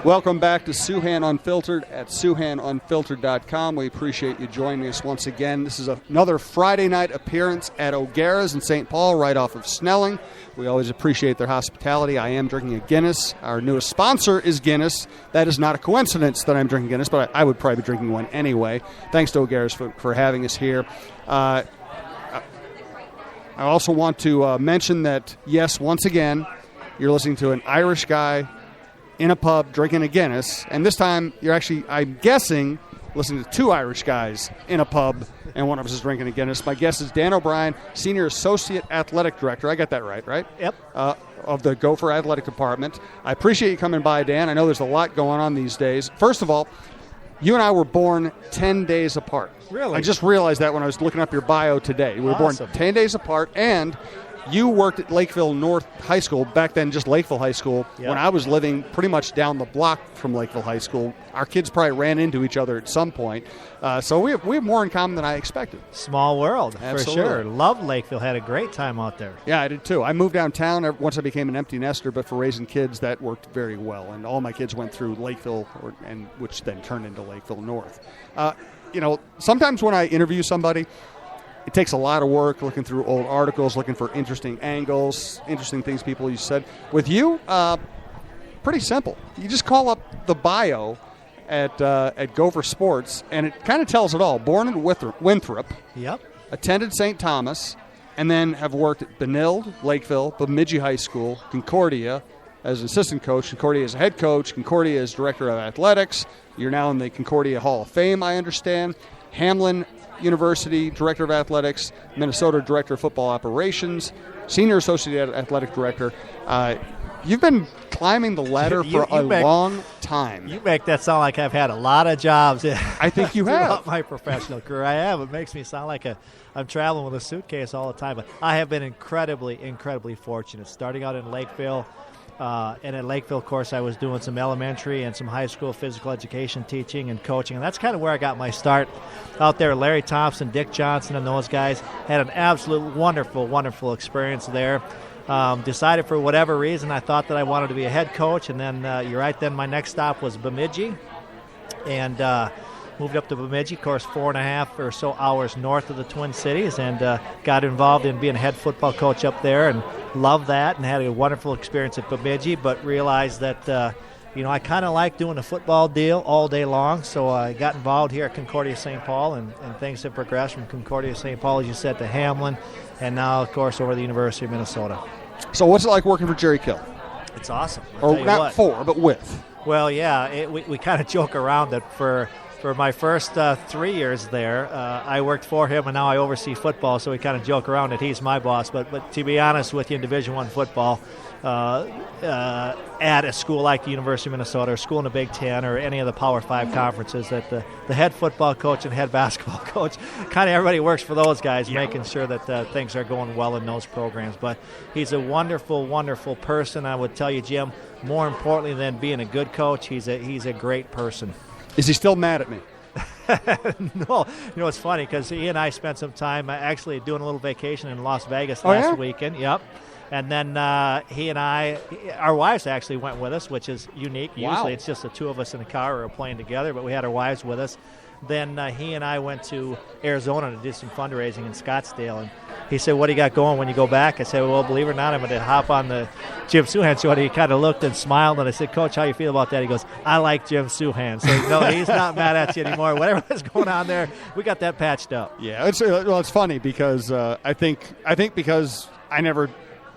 Welcome back to Souhan Unfiltered at SouhanUnfiltered.com. We appreciate you joining us once again. This is another Friday night appearance at O'Gara's in St. Paul, right off of Snelling. We always appreciate their hospitality. I am drinking a Guinness. Our newest sponsor is Guinness. That is not a coincidence that I'm drinking Guinness, but I would probably be drinking one anyway. Thanks to O'Gara's for having us here. I also want to mention that, yes, once again, you're listening to an Irish guy in a pub drinking a Guinness, and this time you're actually, I'm guessing, listening to two Irish guys in a pub, and one of us is drinking a Guinness. My guest is Dan O'Brien, Senior Associate Athletic Director. I got that right? Yep. Of the Gopher Athletic Department. I appreciate you coming by, Dan. I know there's a lot going on these days. First of all, you and I were born 10 days apart. Really? I just realized that when I was looking up your bio today. We were born 10 days apart, and you worked at Lakeville North High School, back then just Lakeville High School, when I was living pretty much down the block from Lakeville High School. Our kids probably ran into each other at some point. So we have more in common than I expected. Small world, Absolutely. For sure. Loved Lakeville. Had a great time out there. Yeah, I did too. I moved downtown once I became an empty nester, but for raising kids, that worked very well. And all my kids went through Lakeville, which then turned into Lakeville North. Sometimes when I interview somebody, it takes a lot of work looking through old articles, looking for interesting angles, interesting things people you said. With you, pretty simple. You just call up the bio at Gopher Sports, and it kind of tells it all. Born in Winthrop, Yep. attended St. Thomas, and then have worked at Benilde, Lakeville, Bemidji High School, Concordia as an assistant coach, Concordia as a head coach, Concordia as director of athletics. You're now in the Concordia Hall of Fame, I understand. Hamlin University, Director of Athletics, Minnesota Director of Football Operations, Senior Associate Athletic Director. You've been climbing the ladder for a long time. You make that sound like I've had a lot of jobs. I think you have. Throughout my professional career, I have. It makes me sound like I'm traveling with a suitcase all the time. But I have been incredibly, incredibly fortunate. Starting out in Lakeville, and at Lakeville, of course, I was doing some elementary and some high school physical education teaching and coaching. And that's kind of where I got my start out there. Larry Thompson, Dick Johnson, and those guys had an absolute wonderful, wonderful experience there. Decided for whatever reason I thought that I wanted to be a head coach. And then, you're right, then my next stop was Bemidji. And moved up to Bemidji, of course, 4.5 or so hours north of the Twin Cities, and got involved in being a head football coach up there and loved that and had a wonderful experience at Bemidji, but realized that, I kind of like doing a football deal all day long, so I got involved here at Concordia St. Paul, and things have progressed from Concordia St. Paul, as you said, to Hamlin, and now, of course, over the University of Minnesota. So what's it like working for Jerry Kill? It's awesome. Or not for, but with. Well, yeah, we kind of joke around that for my first 3 years there, I worked for him, and now I oversee football, so we kind of joke around that he's my boss. But to be honest with you, in Division I football, at a school like the University of Minnesota, or a school in the Big Ten, or any of the Power 5 conferences, that the head football coach and head basketball coach, kind of everybody works for those guys, making sure that things are going well in those programs. But he's a wonderful, wonderful person. I would tell you, Jim, more importantly than being a good coach, he's a great person. Is he still mad at me? No. It's funny because he and I spent some time actually doing a little vacation in Las Vegas last weekend. Yep. And then he and I, our wives actually went with us, which is unique. Wow. Usually it's just the two of us in a car or a plane together, but we had our wives with us. Then he and I went to Arizona to do some fundraising in Scottsdale. And he said, "What do you got going when you go back?" I said, "Well, believe it or not, I'm going to hop on the Jim Souhan show." And he kind of looked and smiled, and I said, "Coach, how you feel about that?" He goes, "I like Jim Souhan." So, no, he's not mad at you anymore. Whatever was going on there, we got that patched up. Yeah, it's funny because I think because I never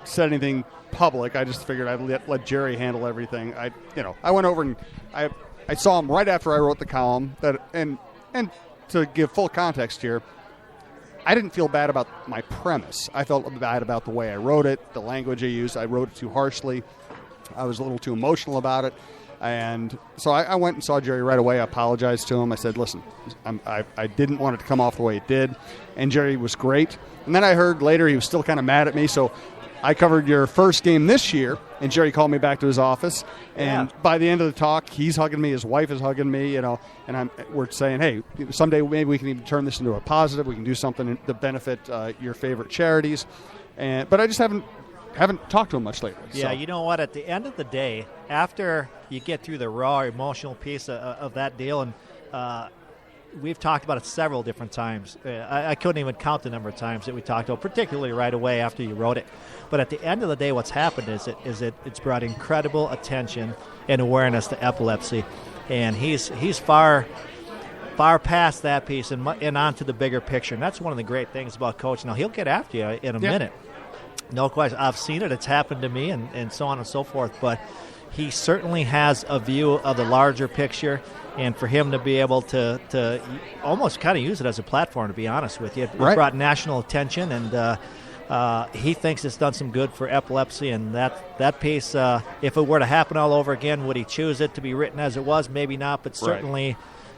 said anything public, I just figured I'd let Jerry handle everything. I went over and I saw him right after I wrote the column, and to give full context here, I didn't feel bad about my premise. I felt bad about the way I wrote it, the language I used. I wrote it too harshly. I was a little too emotional about it. And so I went and saw Jerry right away. I apologized to him. I said, "Listen, I didn't want it to come off the way it did." And Jerry was great. And then I heard later he was still kind of mad at me. So I covered your first game this year, and Jerry called me back to his office. And by the end of the talk, he's hugging me, his wife is hugging me, and we're saying, "Hey, someday maybe we can even turn this into a positive. We can do something to benefit your favorite charities." But I just haven't haven't talked to him much lately. Yeah, so. you know what? At the end of the day, after you get through the raw emotional piece of that deal, and we've talked about it several different times. I couldn't even count the number of times that we talked about, particularly right away after you wrote it. But at the end of the day, what's happened is it's brought incredible attention and awareness to epilepsy, and he's far past that piece and onto the bigger picture. And that's one of the great things about coaching. Now, he'll get after you in a minute. No question. I've seen it. It's happened to me and so on and so forth. But he certainly has a view of the larger picture. And for him to be able to almost kind of use it as a platform, to be honest with you, it brought national attention. And he thinks it's done some good for epilepsy. And that piece, if it were to happen all over again, would he choose it to be written as it was? Maybe not. But certainly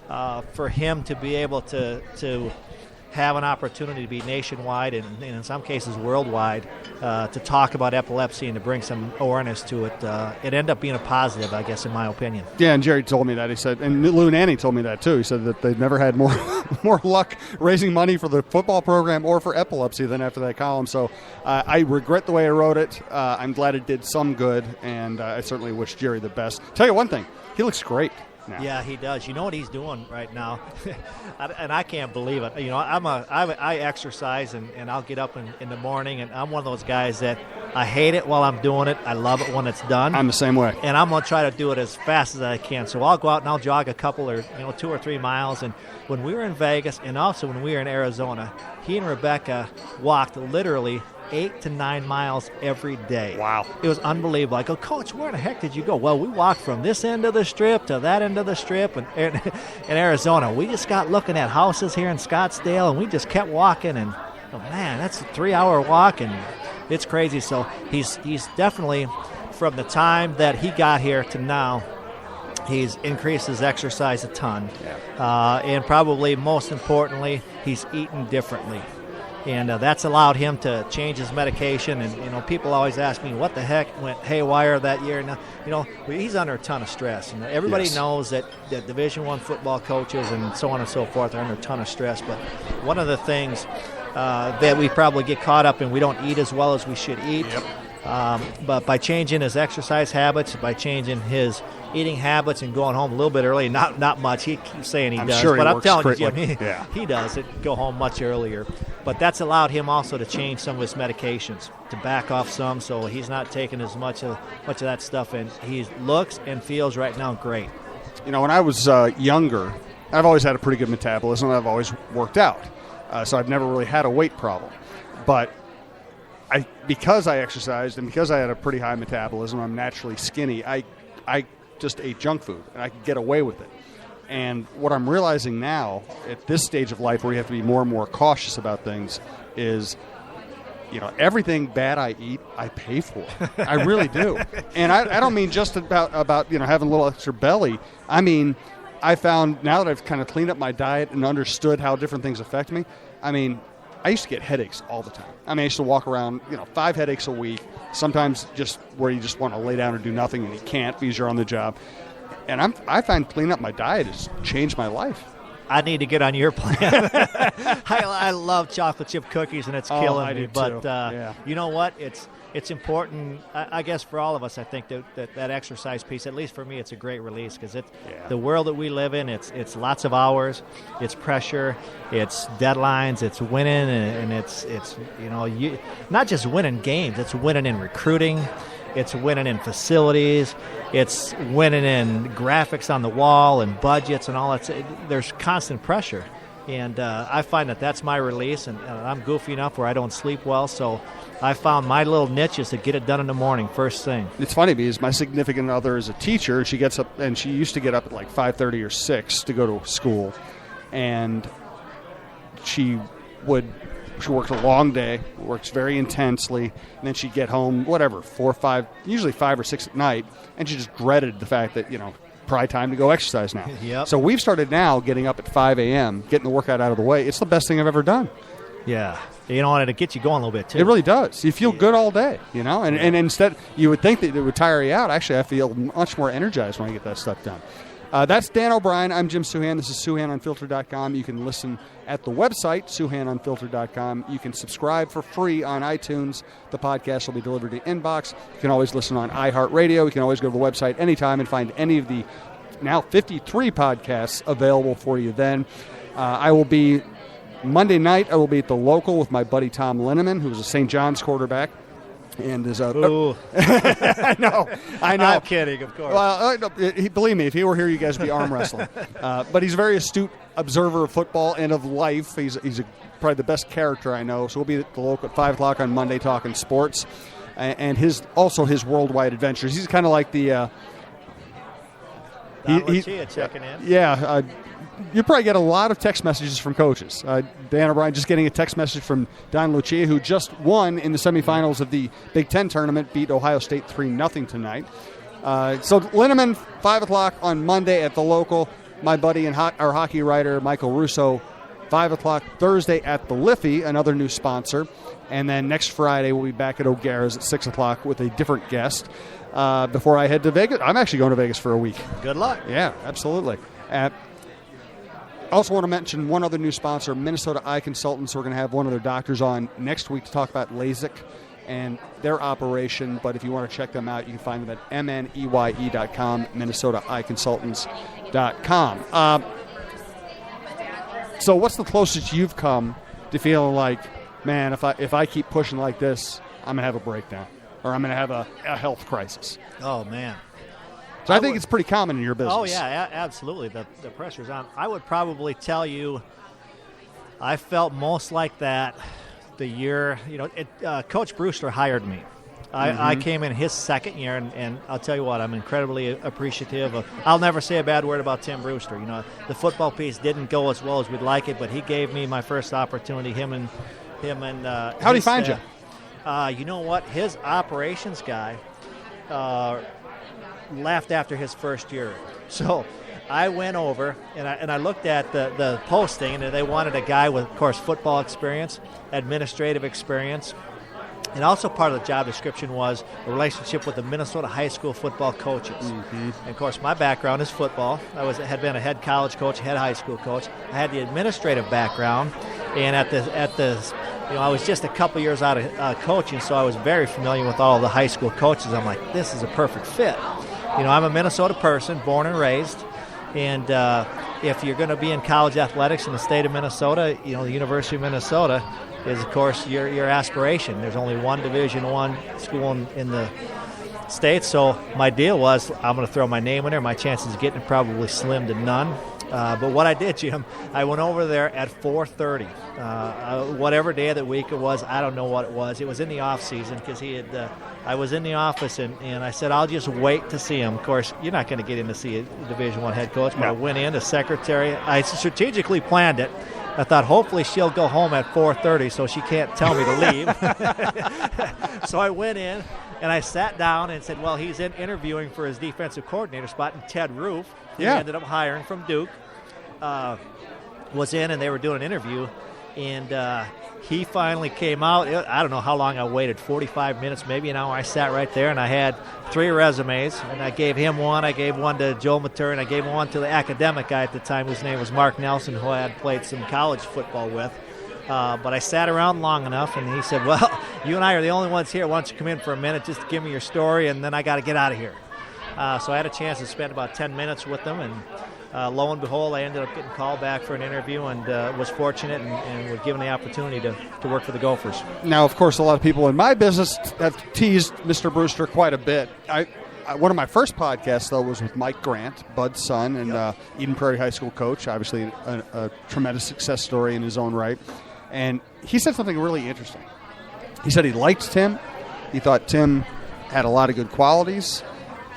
for him to be able to have an opportunity to be nationwide and in some cases worldwide to talk about epilepsy and to bring some awareness to it, it ended up being a positive, I guess, in my opinion. Yeah, and Jerry told me that. He said, and Lou and Annie told me that too. He said that they've never had more luck raising money for the football program or for epilepsy than after that column. So I regret the way I wrote it. I'm glad it did some good, and I certainly wish Jerry the best. Tell you one thing, he looks great now. Yeah, he does. You know what he's doing right now, and I can't believe it. You know, I exercise and I'll get up in the morning, and I'm one of those guys that I hate it while I'm doing it. I love it when it's done. I'm the same way. And I'm going to try to do it as fast as I can. So I'll go out and I'll jog a couple or 2 or 3 miles. And when we were in Vegas and also when we were in Arizona, he and Rebecca walked literally 8 to 9 miles every day. Wow. It was unbelievable. I go, Coach, where the heck did you go? Well, we walked from this end of the strip to that end of the strip in Arizona. We just got looking at houses here in Scottsdale, and we just kept walking. And, oh, man, that's a 3-hour walk, and it's crazy. So he's definitely, from the time that he got here to now, he's increased his exercise a ton. Yeah. And probably most importantly, he's eaten differently. And that's allowed him to change his medication. And, people always ask me, what the heck went haywire that year? Now, he's under a ton of stress. And everybody knows that Division I football coaches and so on and so forth are under a ton of stress. But one of the things that we probably get caught up in, we don't eat as well as we should eat. Yep. But by changing his exercise habits, by changing his eating habits and going home a little bit early, not much. He keeps saying he does, sure but he I'm works telling you, quickly. Jim, he does it. Go home much earlier. But that's allowed him also to change some of his medications, to back off some, so he's not taking as much of that stuff. And he looks and feels right now great. When I was younger, I've always had a pretty good metabolism. I've always worked out, so I've never really had a weight problem. But because I exercised and because I had a pretty high metabolism, I'm naturally skinny. I just ate junk food, and I could get away with it. And what I'm realizing now at this stage of life where you have to be more and more cautious about things is, everything bad I eat, I pay for. I really do. And I don't mean just about having a little extra belly. I mean, I found now that I've kind of cleaned up my diet and understood how different things affect me, I used to get headaches all the time. I used to walk around, 5 headaches a week, sometimes just where you just want to lay down and do nothing and you can't because you're on the job. And I find cleaning up my diet has changed my life. I need to get on your plan. I love chocolate chip cookies, and it's killing me. But you know what? It's important, I guess, for all of us. I think that exercise piece, at least for me, it's a great release because the world that we live in. It's lots of hours, it's pressure, it's deadlines, it's winning, and it's not just winning games. It's winning in recruiting. It's winning in facilities. It's winning in graphics on the wall and budgets and all that. There's constant pressure. And I find that's my release. And I'm goofy enough where I don't sleep well. So I found my little niche is to get it done in the morning, first thing. It's funny because my significant other is a teacher. And she gets up, and she used to get up at like 5:30 or 6 to go to school. And she works a long day, works very intensely, and then she'd get home, 4 or 5, usually 5 or 6 at night, and she just dreaded the fact that, probably time to go exercise now. Yep. So we've started now getting up at 5 a.m., getting the workout out of the way. It's the best thing I've ever done. Yeah. And it gets you going a little bit, too. It really does. You feel good all day, and instead, you would think that it would tire you out. Actually, I feel much more energized when I get that stuff done. That's Dan O'Brien. I'm Jim Souhan. This is SouhanUnfiltered.com. You can listen at the website, SouhanUnfiltered.com. You can subscribe for free on iTunes. The podcast will be delivered to your inbox. You can always listen on iHeartRadio. You can always go to the website anytime and find any of the now 53 podcasts available for you then. I will be, Monday night, I will be at the Local with my buddy Tom Linneman, who's a St. John's quarterback. And is Ooh. I know. I'm kidding, of course. Well, believe me, if he were here, you guys would be arm wrestling. But he's a very astute observer of football and of life. He's probably the best character I know. So we'll be at the Local at 5 o'clock on Monday talking sports. And his worldwide adventures. He's kind of like the... Don Lucia checking in. Yeah. You probably get a lot of text messages from coaches. Dan O'Brien just getting a text message from Don Lucia, who just won in the semifinals of the Big Ten tournament, beat Ohio State 3-0 tonight. So Linneman, 5 o'clock on Monday at the Local. My buddy and our hockey writer, Michael Russo, 5 o'clock Thursday at the Liffey, another new sponsor. And then next Friday, we'll be back at O'Gara's at 6 o'clock with a different guest. Before I head to Vegas, I'm actually going to Vegas for a week. Good luck. Yeah, absolutely. Also want to mention one other new sponsor, Minnesota Eye Consultants. We're going to have one of their doctors on next week to talk about LASIK and their operation. But if you want to check them out, you can find them at mneye.com, minnesotaeyeconsultants.com. So what's the closest you've come to feeling like, man, if I keep pushing like this, I'm going to have a breakdown or I'm going to have a health crisis? Oh, man. So I think it's pretty common in your business. Oh, yeah, absolutely. The pressure's on. I would probably tell you I felt most like that the year, Coach Brewster hired me. I came in his second year, and I'll tell you what, I'm incredibly appreciative of. I'll never say a bad word about Tim Brewster. The football piece didn't go as well as we'd like it, but he gave me my first opportunity, him and how'd he find you? You know what? His operations guy left after his first year. So I went over and I looked at the posting, and they wanted a guy with, of course, football experience, administrative experience, and also part of the job description was a relationship with the Minnesota high school football coaches. And of course, my background is football. I had been a head college coach, head high school coach. I had the administrative background, and at the I was just a couple years out of coaching, so I was very familiar with all the high school coaches. I'm like, this is a perfect fit. I'm a Minnesota person, born and raised, and if you're going to be in college athletics in the state of Minnesota, the University of Minnesota is, of course, your aspiration. There's only one Division I school in the state, so my deal was I'm going to throw my name in there. My chances of getting it probably slim to none. But what I did, Jim, I went over there at 4:30. Whatever day of the week it was, I don't know what it was. It was in the off season because I was in the office and I said I'll just wait to see him. Of course, you're not going to get in to see a Division I head coach, but I went in as secretary. I strategically planned it. I thought hopefully she'll go home at 4:30 so she can't tell me to leave. So I went in and I sat down and said, well, he's interviewing for his defensive coordinator spot, and Ted Roof, who ended up hiring from Duke, was in, and they were doing an interview, and he finally came out. I don't know how long I waited, 45 minutes, maybe an hour. I sat right there, and I had 3 resumes, and I gave him one. I gave one to Joe Matur, and I gave one to the academic guy at the time, whose name was Mark Nelson, who I had played some college football with. But I sat around long enough, and he said, well, you and I are the only ones here. Why don't you come in for a minute just to give me your story, and then I got to get out of here. So I had a chance to spend about 10 minutes with them, and lo and behold, I ended up getting called back for an interview and was fortunate and was given the opportunity to work for the Gophers. Now, of course, a lot of people in my business have teased Mr. Brewster quite a bit. One of my first podcasts, though, was with Mike Grant, Bud's son, and Eden Prairie High School coach, obviously a tremendous success story in his own right. And he said something really interesting. He said he liked Tim. He thought Tim had a lot of good qualities.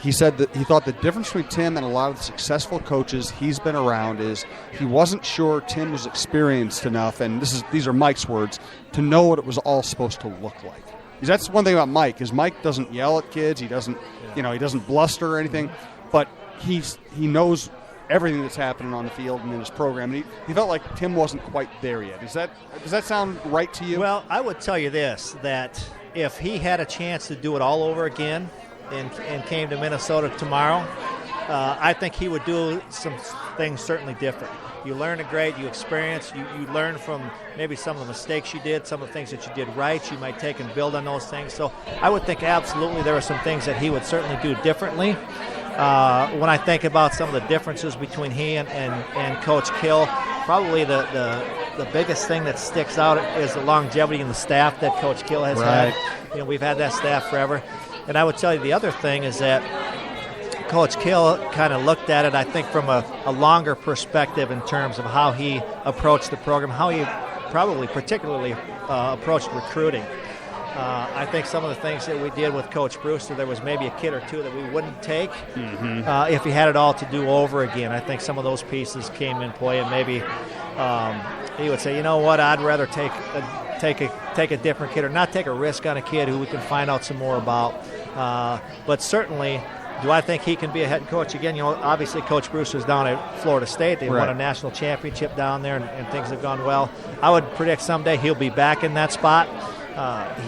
He said that he thought the difference between Tim and a lot of the successful coaches he's been around is he wasn't sure Tim was experienced enough, and these are Mike's words, to know what it was all supposed to look like. Because that's one thing about Mike, is Mike doesn't yell at kids, he doesn't bluster or anything, but he knows everything that's happening on the field and in his program. And he felt like Tim wasn't quite there yet. Does that sound right to you? Well, I would tell you this, that if he had a chance to do it all over again and came to Minnesota tomorrow, I think he would do some things certainly different. You learn a grade, you experience, you learn from maybe some of the mistakes you did, some of the things that you did right, you might take and build on those things. So I would think absolutely there are some things that he would certainly do differently. When I think about some of the differences between he and Coach Kill, probably the biggest thing that sticks out is the longevity in the staff that Coach Kill has had. You know, we've had that staff forever. And I would tell you the other thing is that Coach Kill kind of looked at it, I think, from a longer perspective in terms of how he approached the program, how he probably particularly approached recruiting. I think some of the things that we did with Coach Brewster, there was maybe a kid or two that we wouldn't take if he had it all to do over again. I think some of those pieces came in play, and maybe he would say, you know what, I'd rather take a different kid or not take a risk on a kid who we can find out some more about. But certainly, do I think he can be a head coach again? You know, obviously Coach Brewster's down at Florida State. They won a national championship down there, and things have gone well. I would predict someday he'll be back in that spot.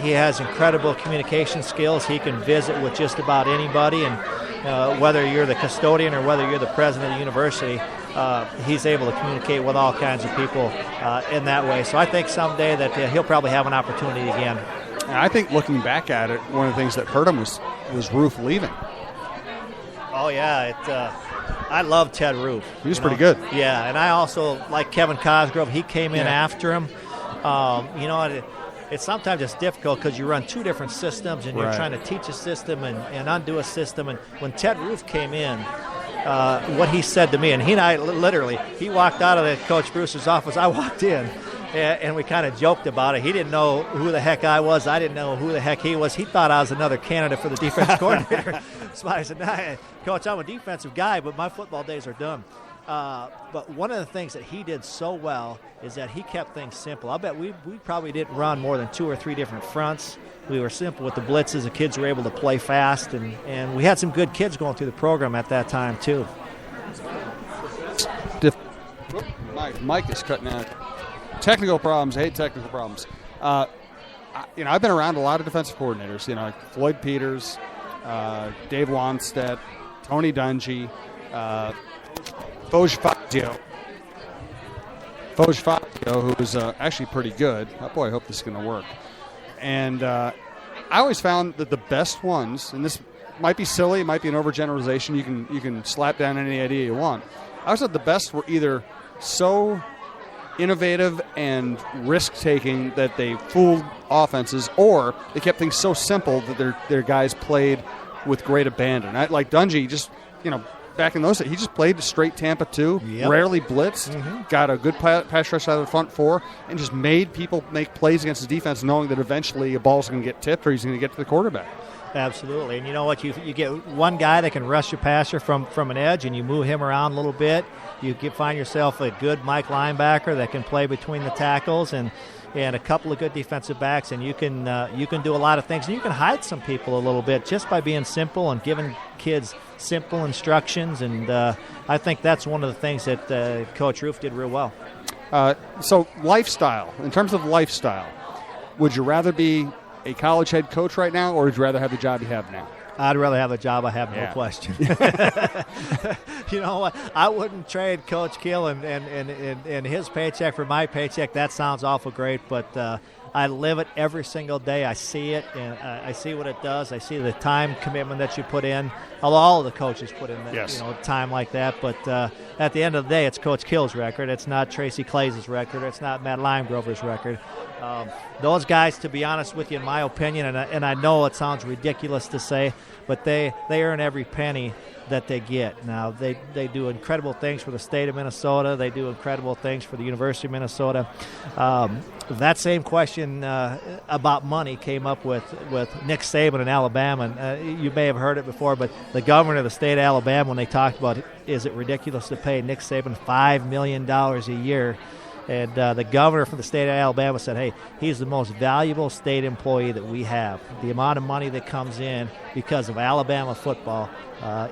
He has incredible communication skills. He can visit with just about anybody, and whether you're the custodian or whether you're the president of the university, he's able to communicate with all kinds of people in that way. So I think someday that he'll probably have an opportunity again. And I think looking back at it, one of the things that hurt him was Roof leaving. Oh, yeah. I love Ted Roof. He was pretty good. Yeah, and I also like Kevin Cosgrove. He came in after him. You know, it's sometimes it's difficult because you run two different systems and you're trying to teach a system and undo a system. And when Ted Roof came in, what he said to me, and he and I literally, he walked out of the Coach Brewster's office. I walked in. And we kind of joked about it. He didn't know who the heck I was. I didn't know who the heck he was. He thought I was another candidate for the defense coordinator. So I said, nah, Coach, I'm a defensive guy, but my football days are done. But one of the things that he did so well is that he kept things simple. I bet we probably didn't run more than 2 or 3 different fronts. We were simple with the blitzes. The kids were able to play fast, and we had some good kids going through the program at that time, too. My mic is cutting out. Technical problems. I hate technical problems. I've been around a lot of defensive coordinators. You know, like Floyd Peters, Dave Wanstead, Tony Dungy, Foge Fazio, who's actually pretty good. Oh, boy, I hope this is going to work. And I always found that the best ones, and this might be silly, it might be an overgeneralization. You can slap down any idea you want. I always thought the best were either so innovative and risk-taking that they fooled offenses, or they kept things so simple that their guys played with great abandon. Like Dungy, just, back in those days, he just played straight Tampa 2, rarely blitzed, got a good pass rush out of the front 4, and just made people make plays against the defense knowing that eventually a ball's going to get tipped or he's going to get to the quarterback. Absolutely. And you know what? You get one guy that can rush your passer from an edge, and you move him around a little bit. You find yourself a good Mike linebacker that can play between the tackles, and a couple of good defensive backs, and you can do a lot of things. And you can hide some people a little bit just by being simple and giving kids simple instructions. And I think that's one of the things that Coach Roof did real well. So lifestyle, in terms of lifestyle, would you rather be a college head coach right now, or would you rather have the job you have now? I'd rather have the job I have, no question. You know what? I wouldn't trade Coach Kill and his paycheck for my paycheck. That sounds awful great, but I live it every single day. I see it, and I see what it does. I see the time commitment that you put in. All of the coaches put in that, time like that. But at the end of the day, it's Coach Kill's record. It's not Tracy Clays' record. It's not Matt Limegrover's record. Those guys, to be honest with you, in my opinion, and I know it sounds ridiculous to say, but they earn every penny that they get. Now, they do incredible things for the state of Minnesota. They do incredible things for the University of Minnesota. That same question about money came up with Nick Saban in Alabama. You may have heard it before, but the governor of the state of Alabama, when they talked about, is it ridiculous to pay Nick Saban $5 million a year? And the governor from the state of Alabama said, hey, he's the most valuable state employee that we have. The amount of money that comes in because of Alabama football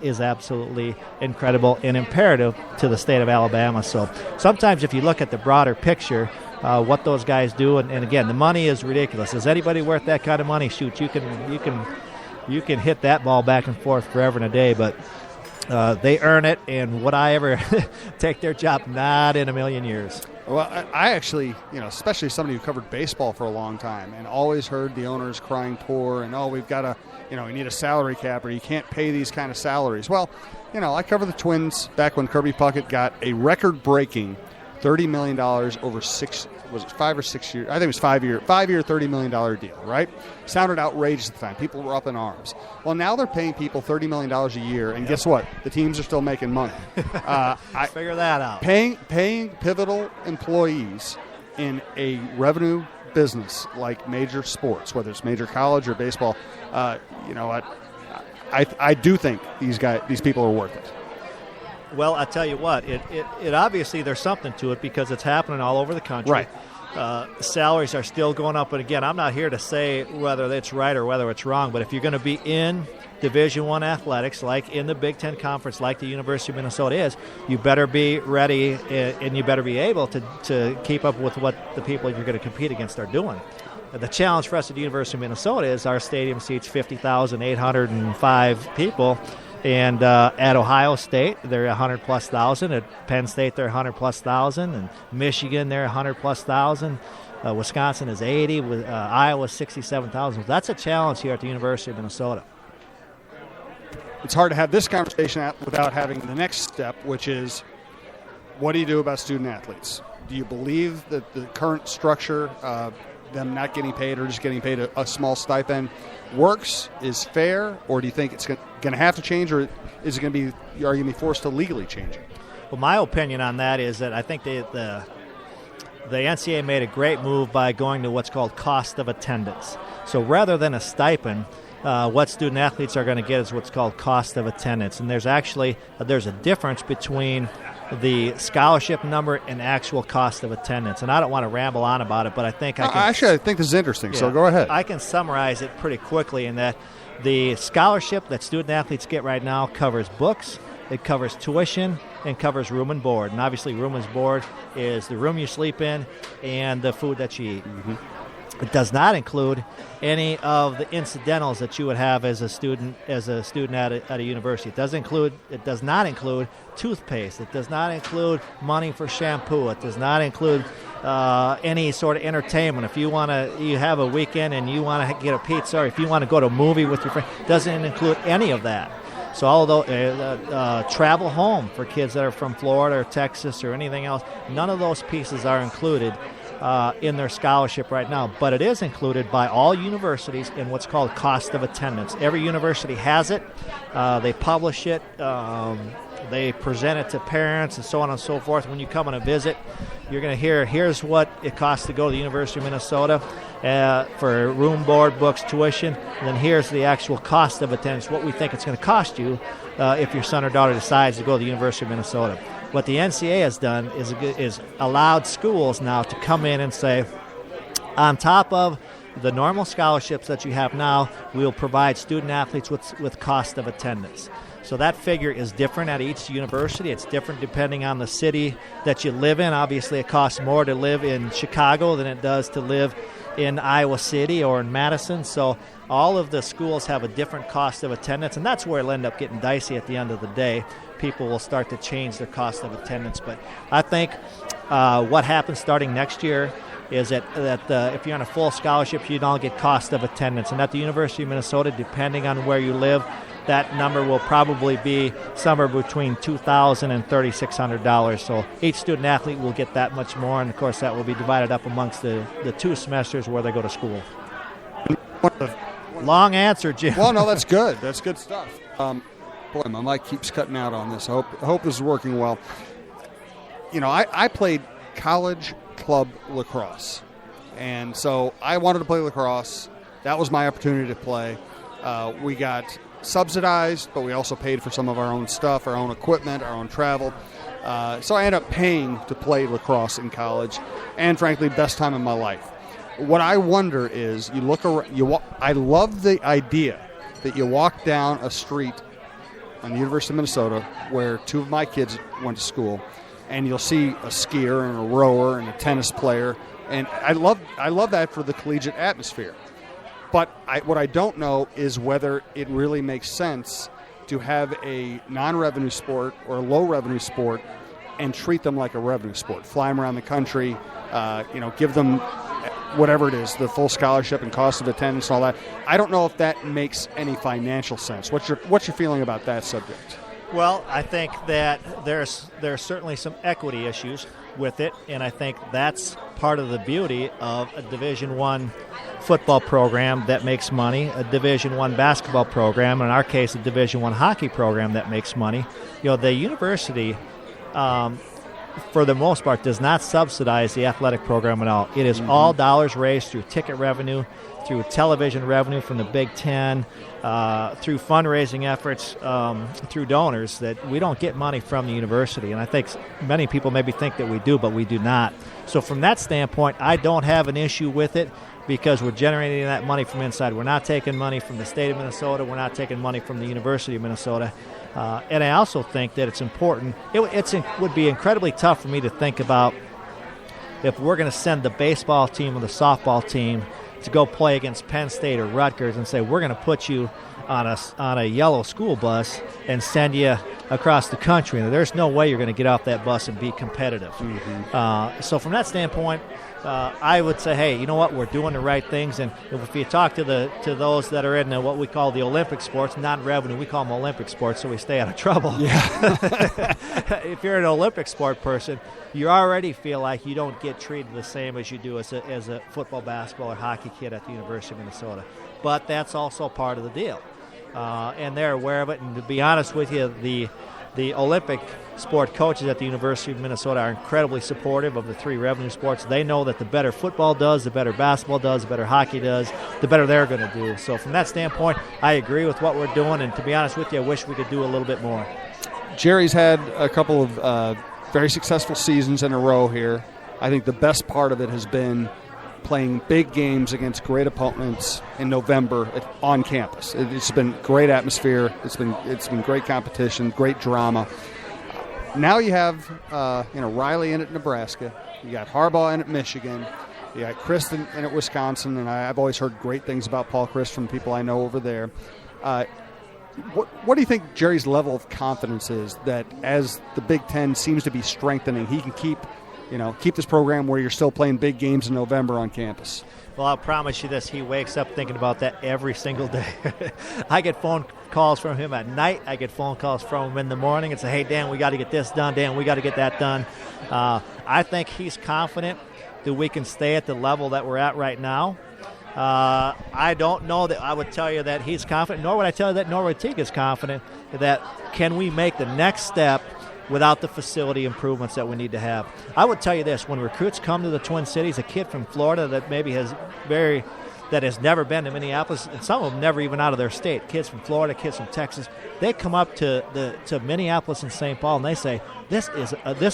is absolutely incredible and imperative to the state of Alabama. So sometimes if you look at the broader picture, what those guys do, and again, the money is ridiculous. Is anybody worth that kind of money? Shoot, you can hit that ball back and forth forever and a day, but They earn it, and would I ever take their job? Not in a million years. Well, I actually, especially somebody who covered baseball for a long time and always heard the owners crying poor and, we've got to, we need a salary cap or you can't pay these kind of salaries. Well, I covered the Twins back when Kirby Puckett got a record-breaking $30 million over 5 or 6 years? I think it was 5-year, $30 million deal, right? Sounded outrageous at the time. People were up in arms. Well, now they're paying people $30 million a year, and guess what? The teams are still making money. Figure that out. Paying pivotal employees in a revenue business like major sports, whether it's major college or baseball, I do think these people are worth it. Well, I tell you what, it obviously there's something to it because it's happening all over the country. Right. Salaries are still going up, and again, I'm not here to say whether it's right or whether it's wrong, but if you're going to be in Division I athletics, like in the Big Ten Conference, like the University of Minnesota is, you better be ready and you better be able to keep up with what the people you're going to compete against are doing. The challenge for us at the University of Minnesota is our stadium seats 50,805 people. And at Ohio State, they're 100+ thousand. At Penn State, they're 100+ thousand. And Michigan, they're 100+ thousand. Wisconsin is 80. Iowa, 67,000. That's a challenge here at the University of Minnesota. It's hard to have this conversation without having the next step, which is, what do you do about student athletes? Do you believe that the current structure, them not getting paid or just getting paid a small stipend, works, is fair, or do you think it's going to have to change, or is it going to be, are you going to be forced to legally change it? Well, my opinion on that is that I think the NCAA made a great move by going to what's called cost of attendance. So rather than a stipend, what student athletes are going to get is what's called cost of attendance. And there's a difference between the scholarship number and actual cost of attendance. And I don't want to ramble on about it, but I think I can... Actually, I think this is interesting, so go ahead. I can summarize it pretty quickly in that the scholarship that student athletes get right now covers books, it covers tuition, and covers room and board. And obviously room and board is the room you sleep in and the food that you eat. Mm-hmm. It does not include any of the incidentals that you would have as a student at a university. It does not include toothpaste. It does not include money for shampoo. It does not include any sort of entertainment. If you have a weekend and you want to get a pizza, or if you want to go to a movie with your friend, it doesn't include any of that. So although travel home for kids that are from Florida or Texas or anything else, none of those pieces are included in their scholarship right now, but it is included by all universities in what's called cost of attendance. Every university has it. They publish it. They present it to parents and so on and so forth. When you come on a visit, you're going to here's what it costs to go to the University of Minnesota for room, board, books, tuition. And then here's the actual cost of attendance, what we think it's going to cost you if your son or daughter decides to go to the University of Minnesota. What the NCAA has done is allowed schools now to come in and say, on top of the normal scholarships that you have now, we'll provide student athletes with cost of attendance. So that figure is different at each university. It's different depending on the city that you live in. Obviously, it costs more to live in Chicago than it does to live in Iowa City or in Madison. So all of the schools have a different cost of attendance, and that's where it'll end up getting dicey at the end of the day. People will start to change their cost of attendance. But I think what happens starting next year is that if you're on a full scholarship, you don't get cost of attendance. And at the University of Minnesota, depending on where you live, that number will probably be somewhere between $2,000 and $3,600. So each student athlete will get that much more, and of course that will be divided up amongst the 2 semesters where they go to school. Long answer, Jim. Well, no, that's good. That's good stuff. Boy, my mic keeps cutting out on this. I hope this is working well. I played college club lacrosse, and so I wanted to play lacrosse. That was my opportunity to play. We got subsidized, but we also paid for some of our own stuff, our own equipment, our own travel. So I ended up paying to play lacrosse in college, and frankly, best time of my life. What I wonder is, you look around. I love the idea that you walk down a street on the University of Minnesota where 2 of my kids went to school, and you'll see a skier and a rower and a tennis player, and I love that for the collegiate atmosphere. But what I don't know is whether it really makes sense to have a non-revenue sport or a low-revenue sport and treat them like a revenue sport. Fly them around the country, give them whatever it is, the full scholarship and cost of attendance and all that. I don't know if that makes any financial sense. What's your feeling about that subject? Well, I think that there's certainly some equity issues with it, and I think that's part of the beauty of a Division I football program that makes money, a Division I basketball program, in our case, a Division I hockey program that makes money. The university, for the most part, does not subsidize the athletic program at all. It is all dollars raised through ticket revenue, through television revenue from the Big Ten, through fundraising efforts, through donors, that we don't get money from the university. And I think many people maybe think that we do, but we do not. So from that standpoint, I don't have an issue with it because we're generating that money from inside. We're not taking money from the state of Minnesota. We're not taking money from the University of Minnesota. And I also think that it's important. It would be incredibly tough for me to think about if we're going to send the baseball team or the softball team to go play against Penn State or Rutgers and say, we're going to put you on a yellow school bus and send you across the country. And there's no way you're going to get off that bus and be competitive. So from that standpoint, I would say, hey, you know what? We're doing the right things. And if you talk to those that are in what we call the Olympic sports, not revenue, we call them Olympic sports, so we stay out of trouble. Yeah. If you're an Olympic sport person, you already feel like you don't get treated the same as you do as a football, basketball, or hockey kid at the University of Minnesota. But that's also part of the deal. And they're aware of it. And to be honest with you, the Olympic sport coaches at the University of Minnesota are incredibly supportive of the three revenue sports. They know that the better football does, the better basketball does, the better hockey does, the better they're going to do. So from that standpoint, I agree with what we're doing. And to be honest with you, I wish we could do a little bit more. Jerry's had a couple of very successful seasons in a row here. I think the best part of it has been playing big games against great opponents in November on campus. It's been great atmosphere. It's been great competition, great drama. Now you have Riley in at Nebraska. You got Harbaugh in at Michigan. You got Chris in at Wisconsin, and I've always heard great things about Paul Chryst from people I know over there. What do you think Jerry's level of confidence is that as the Big Ten seems to be strengthening, he can keep this program where you're still playing big games in November on campus? Well, I'll promise you this. He wakes up thinking about that every single day. I get phone calls from him at night. I get phone calls from him in the morning and say, hey, Dan, we got to get this done. Dan, we got to get that done. I think he's confident that we can stay at the level that we're at right now. I don't know that I would tell you that he's confident, nor would I tell you that Norwood Teague is confident that can we make the next step without the facility improvements that we need to have. I would tell you this, when recruits come to the Twin Cities, a kid from Florida that maybe has never been to Minneapolis, and some of them never even out of their state, kids from Florida, kids from Texas, they come up to Minneapolis and St. Paul and they say, this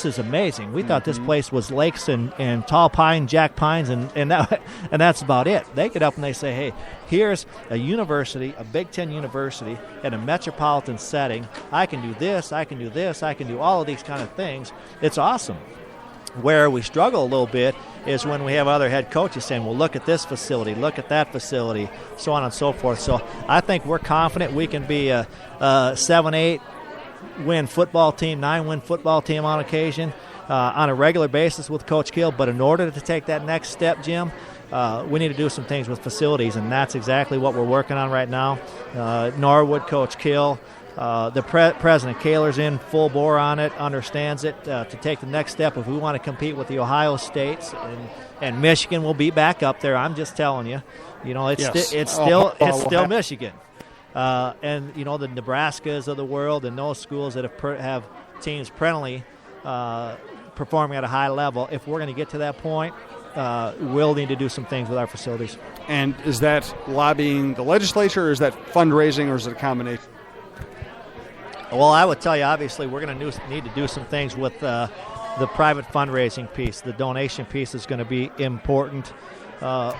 is amazing. We thought this place was lakes and tall pine, jack pines, and that's about it. They get up and they say, hey, here's a university, a Big Ten university in a metropolitan setting. I can do this, I can do this, I can do all of these kind of things. It's awesome. Where we struggle a little bit is when we have other head coaches saying, well, look at this facility, look at that facility, so on and so forth. So I think we're confident we can be a 7-8 win football team, 9-win football team on occasion on a regular basis with Coach Kill. But in order to take that next step, Jim, we need to do some things with facilities, and that's exactly what we're working on right now. Norwood, Coach Kill, the President Kaler's in full bore on it, understands it. To take the next step, if we want to compete with the Ohio States and Michigan will be back up there, I'm just telling you, it's still Michigan. And the Nebraskas of the world and those schools that have teams perennially performing at a high level. If we're going to get to that point, we'll need to do some things with our facilities. And is that lobbying the legislature, or is that fundraising, or is it a combination? Well, I would tell you, obviously, we're going to need to do some things with the private fundraising piece. The donation piece is going to be important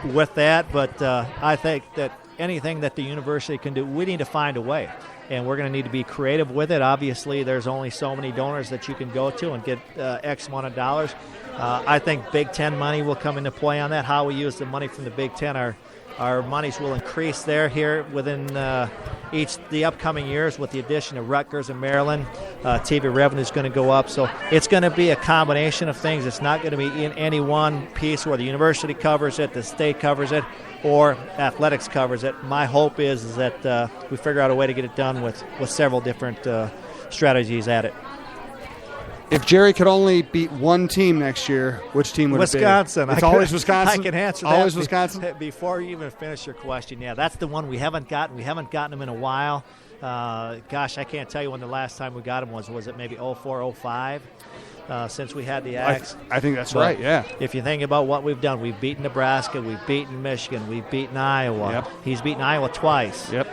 with that. But I think that anything that the university can do, we need to find a way. And we're going to need to be creative with it. Obviously, there's only so many donors that you can go to and get X amount of dollars. I think Big Ten money will come into play on that. How we use the money from the Big Ten are Our monies will increase there here within the upcoming years with the addition of Rutgers and Maryland. TV revenue is going to go up. So it's going to be a combination of things. It's not going to be in any one piece where the university covers it, the state covers it, or athletics covers it. My hope is that we figure out a way to get it done with several different strategies at it. If Jerry could only beat one team next year, which team would Wisconsin. it be? It's always Wisconsin? I can answer that. Always Wisconsin? Before you even finish your question, yeah, that's the one we haven't gotten. We haven't gotten them in a while. Gosh, I can't tell you when the last time we got them was. Was it maybe 04, 05? Since we had the Axe. I think that's right, yeah. If you think about what we've done, we've beaten Nebraska, we've beaten Michigan, we've beaten Iowa. Yep. He's beaten Iowa twice. Yep.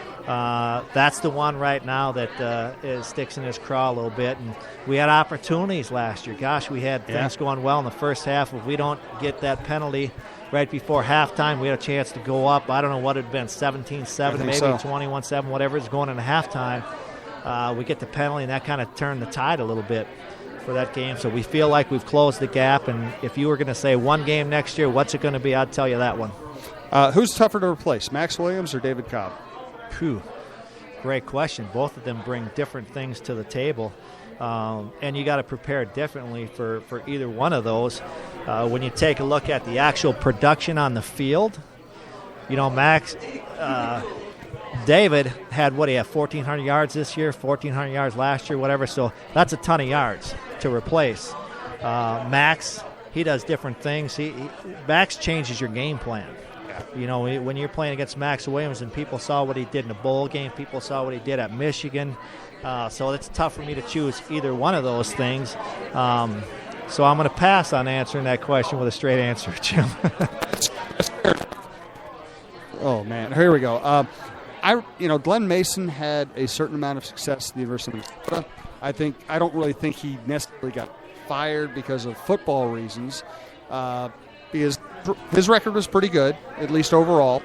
That's the one right now that sticks in his craw a little bit. And we had opportunities last year. Gosh, we had things going well in the first half. If we don't get that penalty right before halftime, we had a chance to go up. I don't know what it had been, 17-7, maybe so. 21-7, whatever it's going into halftime. We get the penalty, and that kind of turned the tide a little bit for that game. So we feel like we've closed the gap. And if you were going to say one game next year, what's it going to be? I'd tell you that one. Who's tougher to replace, Max Williams or David Cobb? Whew. Great question. Both of them bring different things to the table, and you got to prepare differently for either one of those. When you take a look at the actual production on the field, Max, David had, 1,400 yards this year, 1,400 yards last year, whatever, so that's a ton of yards to replace. Max, he does different things. Max changes your game plan. When you're playing against Max Williams and people saw what he did in the bowl game, people saw what he did at Michigan, so it's tough for me to choose either one of those things. So I'm going to pass on answering that question with a straight answer, Jim. Oh, man. Here we go. Glenn Mason had a certain amount of success at the University of Minnesota. I don't really think he necessarily got fired because of football reasons, because his record was pretty good, at least overall.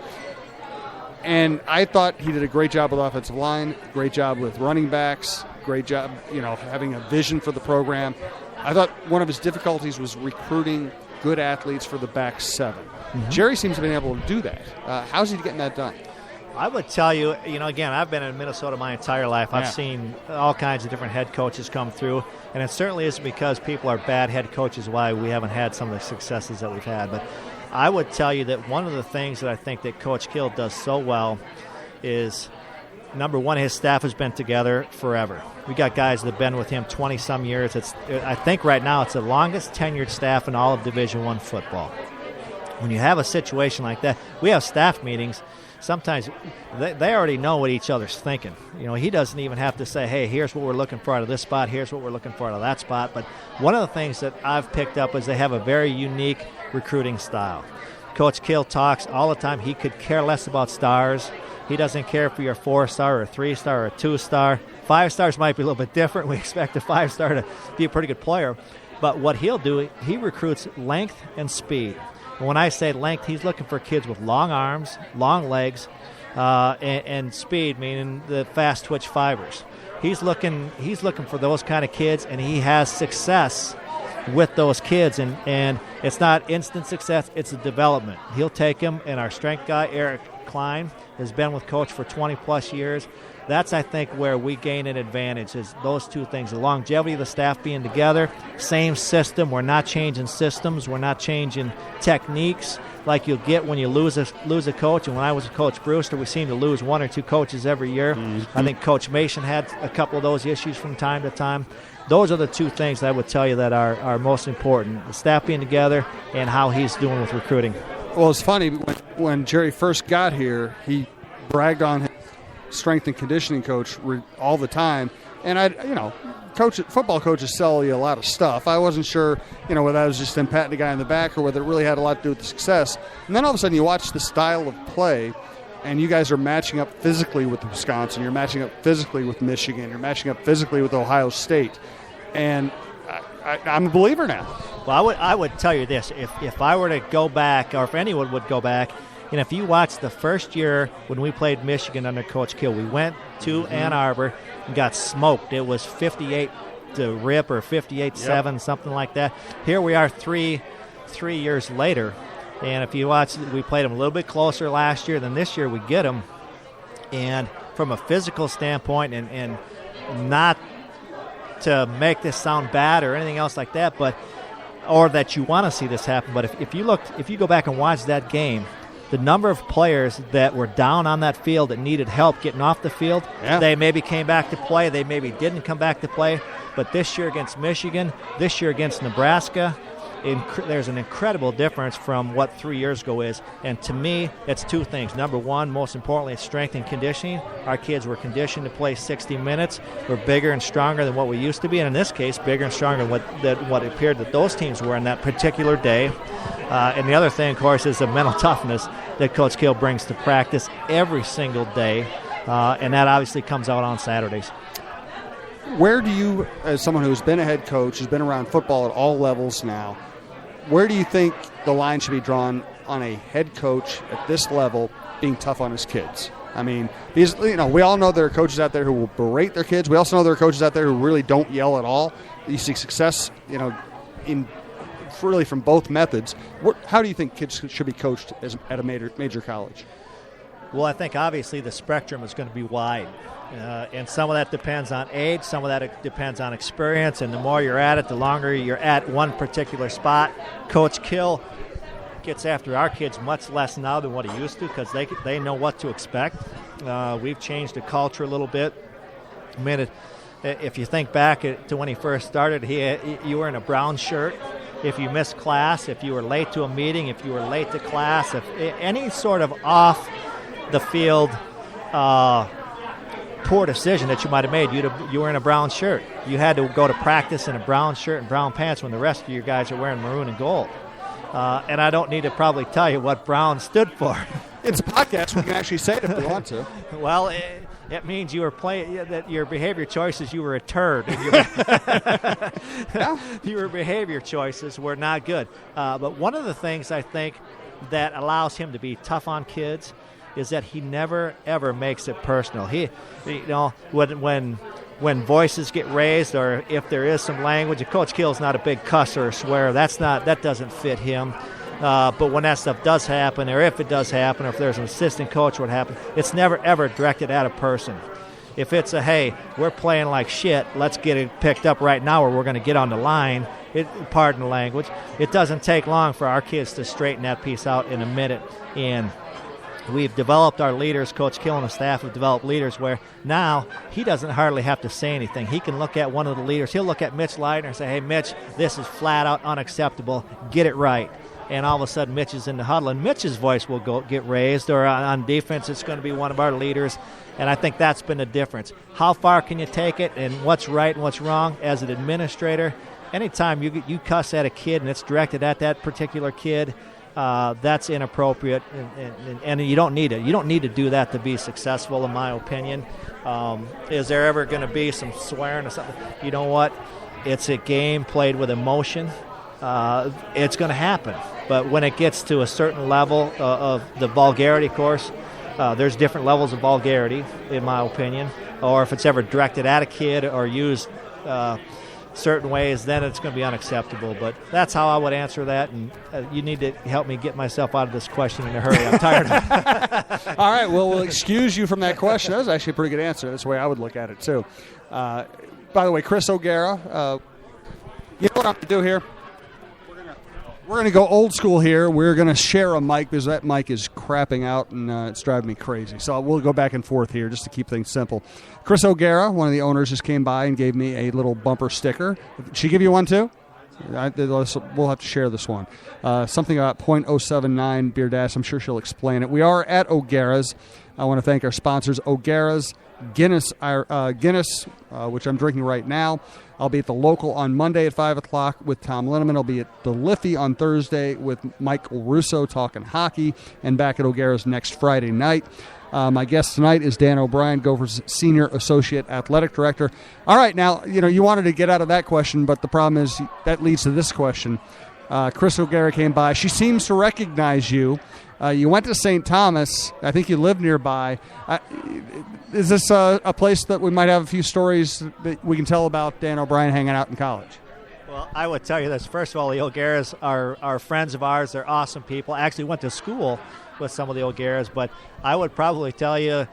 And I thought he did a great job with offensive line, great job with running backs, great job, having a vision for the program. I thought one of his difficulties was recruiting good athletes for the back seven. Mm-hmm. Jerry seems to have been able to do that. How's he getting that done? I would tell you, again, I've been in Minnesota my entire life. I've seen all kinds of different head coaches come through, and it certainly isn't because people are bad head coaches why we haven't had some of the successes that we've had. But I would tell you that one of the things that I think that Coach Kill does so well is, number one, his staff has been together forever. We got guys that have been with him 20-some years. I think right now it's the longest tenured staff in all of Division I football. When you have a situation like that, we have staff meetings. Sometimes they already know what each other's thinking. He doesn't even have to say, hey, here's what we're looking for out of this spot, here's what we're looking for out of that spot. But one of the things that I've picked up is they have a very unique recruiting style. Coach Kill talks all the time. He could care less about stars. He doesn't care if you're a 4-star or a 3-star or a 2-star. 5 stars might be a little bit different. We expect a 5-star to be a pretty good player. But what he'll do, he recruits length and speed. And when I say length, he's looking for kids with long arms, long legs, and speed, meaning the fast twitch fibers. He's looking for those kind of kids, and he has success with those kids. And it's not instant success; it's a development. He'll take them, and our strength guy, Eric Klein, has been with Coach for 20-plus years. That's, I think, where we gain an advantage is those two things, the longevity of the staff being together, same system. We're not changing systems. We're not changing techniques like you'll get when you lose a coach. And when I was with Coach Brewster, we seemed to lose one or two coaches every year. Mm-hmm. I think Coach Mason had a couple of those issues from time to time. Those are the two things that I would tell you that are most important, the staff being together and how he's doing with recruiting. Well, it's funny. When Jerry first got here, he bragged on his strength and conditioning coach all the time. And football coaches sell you a lot of stuff. I wasn't sure, whether that was just them patting the guy in the back or whether it really had a lot to do with the success. And then all of a sudden you watch the style of play, and you guys are matching up physically with Wisconsin. You're matching up physically with Michigan. You're matching up physically with Ohio State. And I'm a believer now. Well, I would tell you this. If I were to go back, or if anyone would go back, and if you watch the first year when we played Michigan under Coach Kill, we went to Ann Arbor and got smoked. It was 58 to rip or 58-7, something like that. Here we are 3 years later, And if you watch, we played them a little bit closer last year than this year. We get them, and from a physical standpoint, and not to make this sound bad or anything else like that, but or that you want to see this happen. But if you go back and watch that game, the number of players that were down on that field that needed help getting off the field, they maybe came back to play, they maybe didn't come back to play. But this year against Michigan, this year against Nebraska, there's an incredible difference from what 3 years ago is. And to me, it's two things. Number one, most importantly, it's strength and conditioning. Our kids were conditioned to play 60 minutes. We're bigger and stronger than what we used to be, and in this case, bigger and stronger than what it appeared that those teams were on that particular day. And the other thing, of course, is the mental toughness that Coach Kill brings to practice every single day, and that obviously comes out on Saturdays. Where do you, as someone who's been a head coach, has been around football at all levels now, where do you think the line should be drawn on a head coach at this level being tough on his kids? I mean, because, we all know there are coaches out there who will berate their kids. We also know there are coaches out there who really don't yell at all. You see success, in really from both methods. How do you think kids should be coached at a major college? Well, I think obviously the spectrum is going to be wide. And some of that depends on age, some of that depends on experience, and the more you're at it, the longer you're at one particular spot. Coach Kill gets after our kids much less now than what he used to because they know what to expect. We've changed the culture a little bit. I mean, if you think back to when he first started, you were in a brown shirt. If you missed class, if you were late to a meeting, if you were late to class, if any sort of off the field poor decision that you might have made, you were in a brown shirt. You had to go to practice in a brown shirt and brown pants when the rest of your guys are wearing maroon and gold. And I don't need to probably tell you what brown stood for. It's a podcast. We can actually say it if we want to. Well, it means you were playing that your behavior choices. You were a turd. Your behavior choices were not good. But one of the things I think that allows him to be tough on kids is that he never ever makes it personal. When voices get raised, or if there is some language, and Coach Kill's not a big cuss or a swear. That doesn't fit him. But when that stuff does happen, or if it does happen, or if there's an assistant coach, what happens? It's never ever directed at a person. If it's hey, we're playing like shit, let's get it picked up right now, or we're going to get on the line. Pardon the language. It doesn't take long for our kids to straighten that piece out in a minute. And we've developed our leaders. Coach Kill and the staff have developed leaders where now he doesn't hardly have to say anything. He can look at one of the leaders. He'll look at Mitch Leitner and say, hey, Mitch, this is flat out unacceptable. Get it right. And all of a sudden Mitch is in the huddle, and Mitch's voice will get raised. Or on defense, it's going to be one of our leaders. And I think that's been the difference. How far can you take it, and what's right and what's wrong as an administrator? Anytime you cuss at a kid and it's directed at that particular kid, that's inappropriate, and you don't need it. You don't need to do that to be successful, in my opinion. Is there ever going to be some swearing or something? You know what? It's a game played with emotion. It's going to happen. But when it gets to a certain level of the vulgarity course, there's different levels of vulgarity, in my opinion. Or if it's ever directed at a kid or used certain ways, then it's going to be unacceptable. But that's how I would answer that, and you need to help me get myself out of this question in a hurry. I'm tired of it. All right, well, we'll excuse you from that question. That was actually a pretty good answer. That's the way I would look at it, too. By the way, Chris O'Gara, you know what I'm going to do here? We're going to go old school here. We're going to share a mic because that mic is crapping out, and it's driving me crazy. So we'll go back and forth here just to keep things simple. Chris O'Gara, one of the owners, just came by and gave me a little bumper sticker. Did she give you one, too? We'll have to share this one. Something about .079 beer dash. I'm sure she'll explain it. We are at O'Gara's. I want to thank our sponsors, O'Gara's, Guinness, which I'm drinking right now. I'll be at the Local on Monday at 5 o'clock with Tom Linneman. I'll be at the Liffey on Thursday with Michael Russo talking hockey, and back at O'Gara's next Friday night. My guest tonight is Dan O'Brien, Gophers Senior Associate Athletic Director. All right, now, you wanted to get out of that question, but the problem is that leads to this question. Chris O'Gara came by. She seems to recognize you. You went to St. Thomas. I think you live nearby. Is this a place that we might have a few stories that we can tell about Dan O'Brien hanging out in college? Well, I would tell you this. First of all, the O'Garas are friends of ours. They're awesome people. I actually went to school with some of the O'Garas, but I would probably tell you,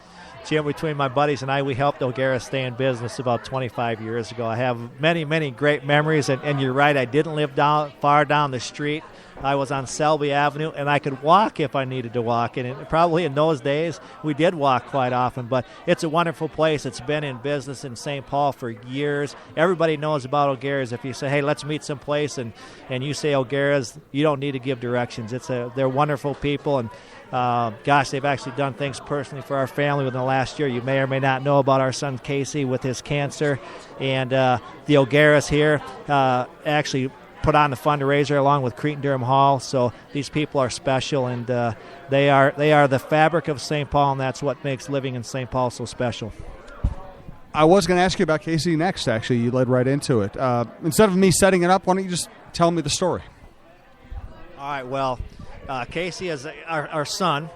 Jim, between my buddies and I, we helped O'Gara stay in business about 25 years ago. I have many, many great memories, and you're right, I didn't live far down the street. I was on Selby Avenue, and I could walk if I needed to walk. And probably in those days, we did walk quite often. But it's a wonderful place. It's been in business in St. Paul for years. Everybody knows about O'Gara's. If you say, hey, let's meet someplace, and you say O'Gara's, you don't need to give directions. They're wonderful people, and gosh, they've actually done things personally for our family within the last year. You may or may not know about our son Casey with his cancer. And the O'Gara's here actually put on the fundraiser along with Cretin-Durham Hall. So these people are special, and they are the fabric of St. Paul, and that's what makes living in St. Paul so special. I was going to ask you about Casey next, actually. You led right into it. Instead of me setting it up, why don't you just tell me the story? All right, well, Casey is our son,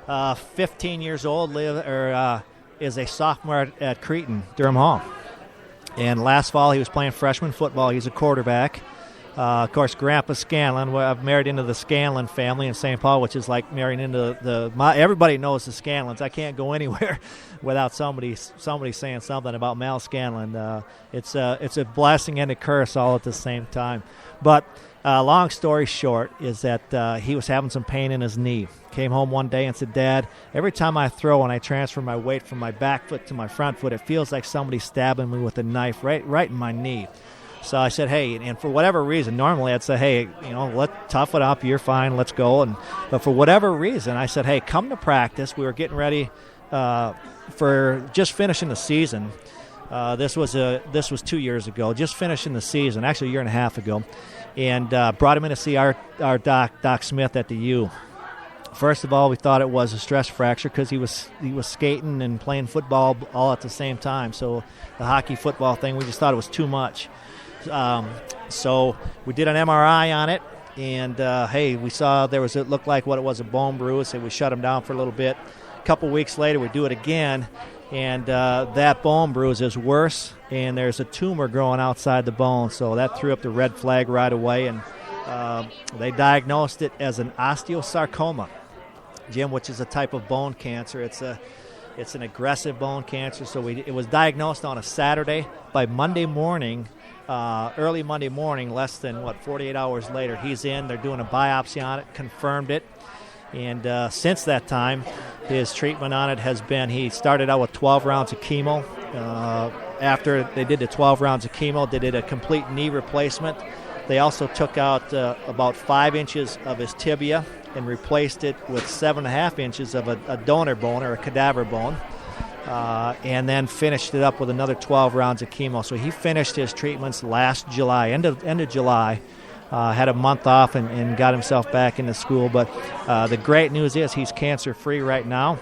15 years old, is a sophomore at Cretin-Durham Hall. And last fall he was playing freshman football. He's a quarterback. Of course, Grandpa Scanlon. I've married into the Scanlon family in St. Paul, which is like marrying into everybody knows the Scanlons. I can't go anywhere without somebody saying something about Mal Scanlon. It's a blessing and a curse all at the same time. But long story short is that he was having some pain in his knee. Came home one day and said, Dad, every time I throw and I transfer my weight from my back foot to my front foot, it feels like somebody's stabbing me with a knife right in my knee. So I said, hey, and for whatever reason, normally I'd say, hey, let's tough it up, you're fine, let's go. But for whatever reason, I said, hey, come to practice. We were getting ready for just finishing the season. This was 2 years ago, just finishing the season, actually a year and a half ago, and brought him in to see our Doc Smith at the U. First of all, we thought it was a stress fracture because he was skating and playing football all at the same time. So the hockey football thing, we just thought it was too much. So we did an MRI on it, and hey, we saw it looked like what it was, a bone bruise. So we shut him down for a little bit. A couple weeks later, we do it again, and that bone bruise is worse, and there's a tumor growing outside the bone. So that threw up the red flag right away, and they diagnosed it as an osteosarcoma, Jim, which is a type of bone cancer. It's an aggressive bone cancer. So it was diagnosed on a Saturday. By Monday morning, early Monday morning, less than 48 hours later, he's in. They're doing a biopsy on it, confirmed it. And since that time, his treatment on it has been, he started out with 12 rounds of chemo. After they did the 12 rounds of chemo, they did a complete knee replacement. They also took out about 5 inches of his tibia and replaced it with 7.5 inches of a donor bone or a cadaver bone. And then finished it up with another 12 rounds of chemo. So he finished his treatments last July, end of July, had a month off and got himself back into school. But the great news is he's cancer-free right now.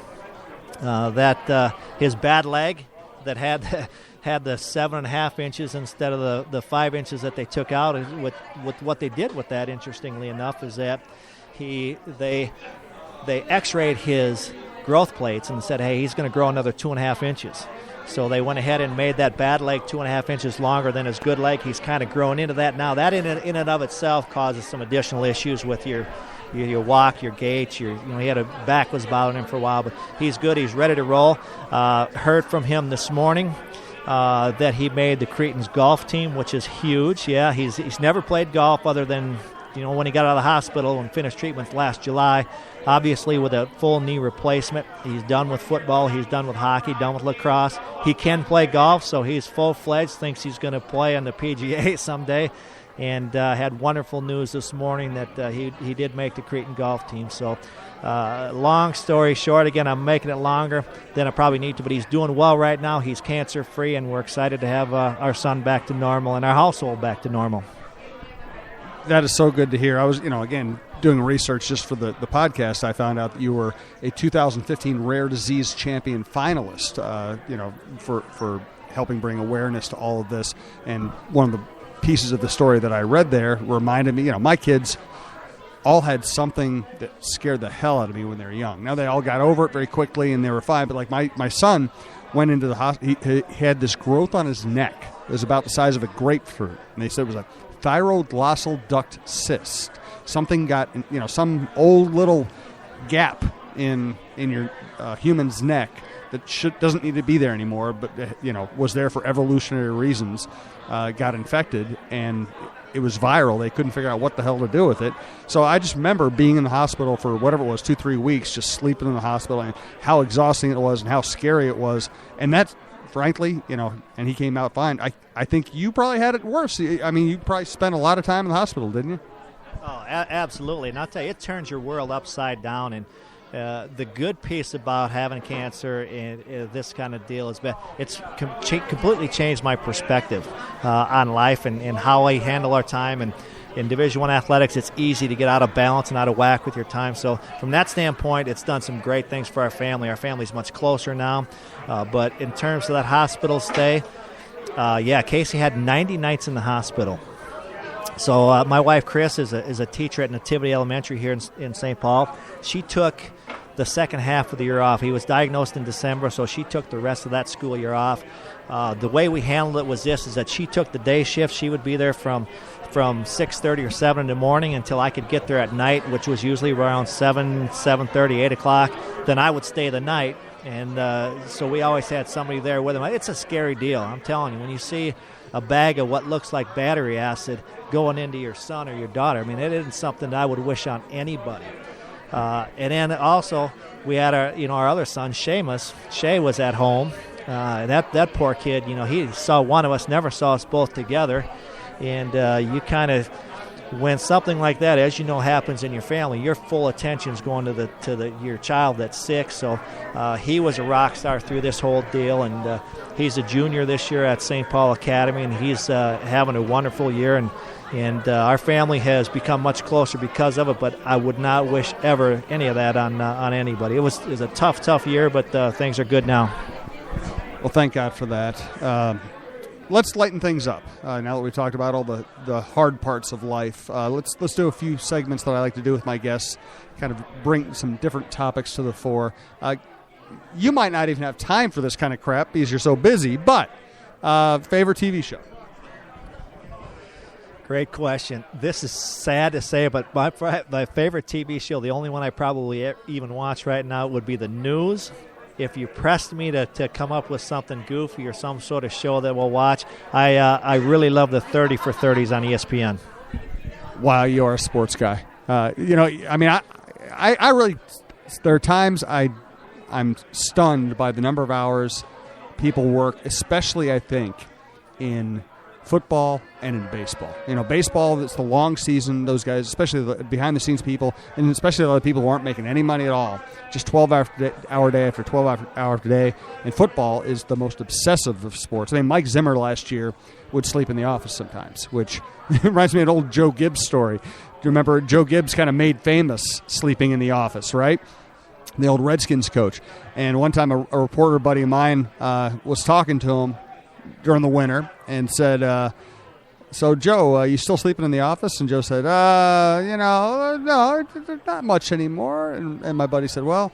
That his bad leg that had the 7.5 inches instead of the 5 inches that they took out, with what they did with that, interestingly enough, is that they x-rayed his growth plates and said, hey, he's going to grow another 2.5 inches. So they went ahead and made that bad leg 2.5 inches longer than his good leg. He's kind of growing into that now. That in and of itself causes some additional issues with your walk, your gait. He had a back was bothering him for a while, but he's good. He's ready to roll. Heard from him this morning that he made the Cretin's golf team, which is huge. Yeah, he's never played golf other than when he got out of the hospital and finished treatments last July. Obviously, with a full knee replacement, he's done with football, he's done with hockey, done with lacrosse. He can play golf, so he's full-fledged, thinks he's going to play on the PGA someday, and had wonderful news this morning that he did make the Cretin golf team. So long story short, again, I'm making it longer than I probably need to, but he's doing well right now. He's cancer-free, and we're excited to have our son back to normal and our household back to normal. That is so good to hear. I was, again, doing research just for the podcast. I found out that you were a 2015 Rare Disease Champion finalist, for helping bring awareness to all of this. And one of the pieces of the story that I read there reminded me, my kids all had something that scared the hell out of me when they were young. Now, they all got over it very quickly and they were fine. But like my son went into the hospital, he had this growth on his neck. It was about the size of a grapefruit. And they said it was a thyroglossal duct cyst. Something got, some old little gap in your human's neck that doesn't need to be there anymore, but was there for evolutionary reasons, got infected, and it was viral. They couldn't figure out what the hell to do with it. So I just remember being in the hospital for whatever it was, 2-3 weeks, just sleeping in the hospital, and how exhausting it was and how scary it was. And that, frankly, and he came out fine. I think you probably had it worse. I mean, you probably spent a lot of time in the hospital, didn't you? Oh, absolutely. And I'll tell you, it turns your world upside down. And the good piece about having cancer and this kind of deal is it's completely changed my perspective on life and how I handle our time. And in Division I athletics, it's easy to get out of balance and out of whack with your time. So from that standpoint, it's done some great things for our family. Our family's much closer now. But in terms of that hospital stay, Casey had 90 nights in the hospital. So my wife, Chris, is a teacher at Nativity Elementary here in St. Paul. She took the second half of the year off. He was diagnosed in December, so she took the rest of that school year off. The way we handled it was is that she took the day shift. She would be there from 6:30 or 7 in the morning until I could get there at night, which was usually around 7:30, 8 o'clock. Then I would stay the night. And so we always had somebody there with him. It's a scary deal. I'm telling you, when you see a bag of what looks like battery acid going into your son or your daughter, I mean, it isn't something that I would wish on anybody. And then also we had our other son, Seamus. Shay was at home. That poor kid, he saw one of us, never saw us both together. And you kind of, when something like that, as you know, happens in your family, your full attention is going to your child that's sick. So he was a rock star through this whole deal, and he's a junior this year at St. Paul Academy, and he's having a wonderful year. And our family has become much closer because of it. But I would not wish ever any of that on anybody. It was a tough year, but things are good now. Well, thank God for that. Let's lighten things up. Now that we've talked about all the hard parts of life, let's do a few segments that I like to do with my guests, kind of bring some different topics to the fore. You might not even have time for this kind of crap because you're so busy, but favorite TV show? Great question. This is sad to say, but my favorite TV show, the only one I probably even watch right now, would be The News. If you pressed me to come up with something goofy or some sort of show that we'll watch, I really love the 30 for 30s on ESPN. Wow, you are a sports guy. I really, there are times I'm stunned by the number of hours people work, especially, I think, in football and in baseball. Baseball, it's the long season. Those guys, especially the behind-the-scenes people, and especially a lot of people who aren't making any money at all, just 12-hour day after 12-hour day. And football is the most obsessive of sports. I mean, Mike Zimmer last year would sleep in the office sometimes, which reminds me of an old Joe Gibbs story. Do you remember Joe Gibbs kind of made famous sleeping in the office, right? The old Redskins coach. And one time a reporter buddy of mine was talking to him during the winter and said, so, Joe, you still sleeping in the office? And Joe said, no, not much anymore. And my buddy said, well,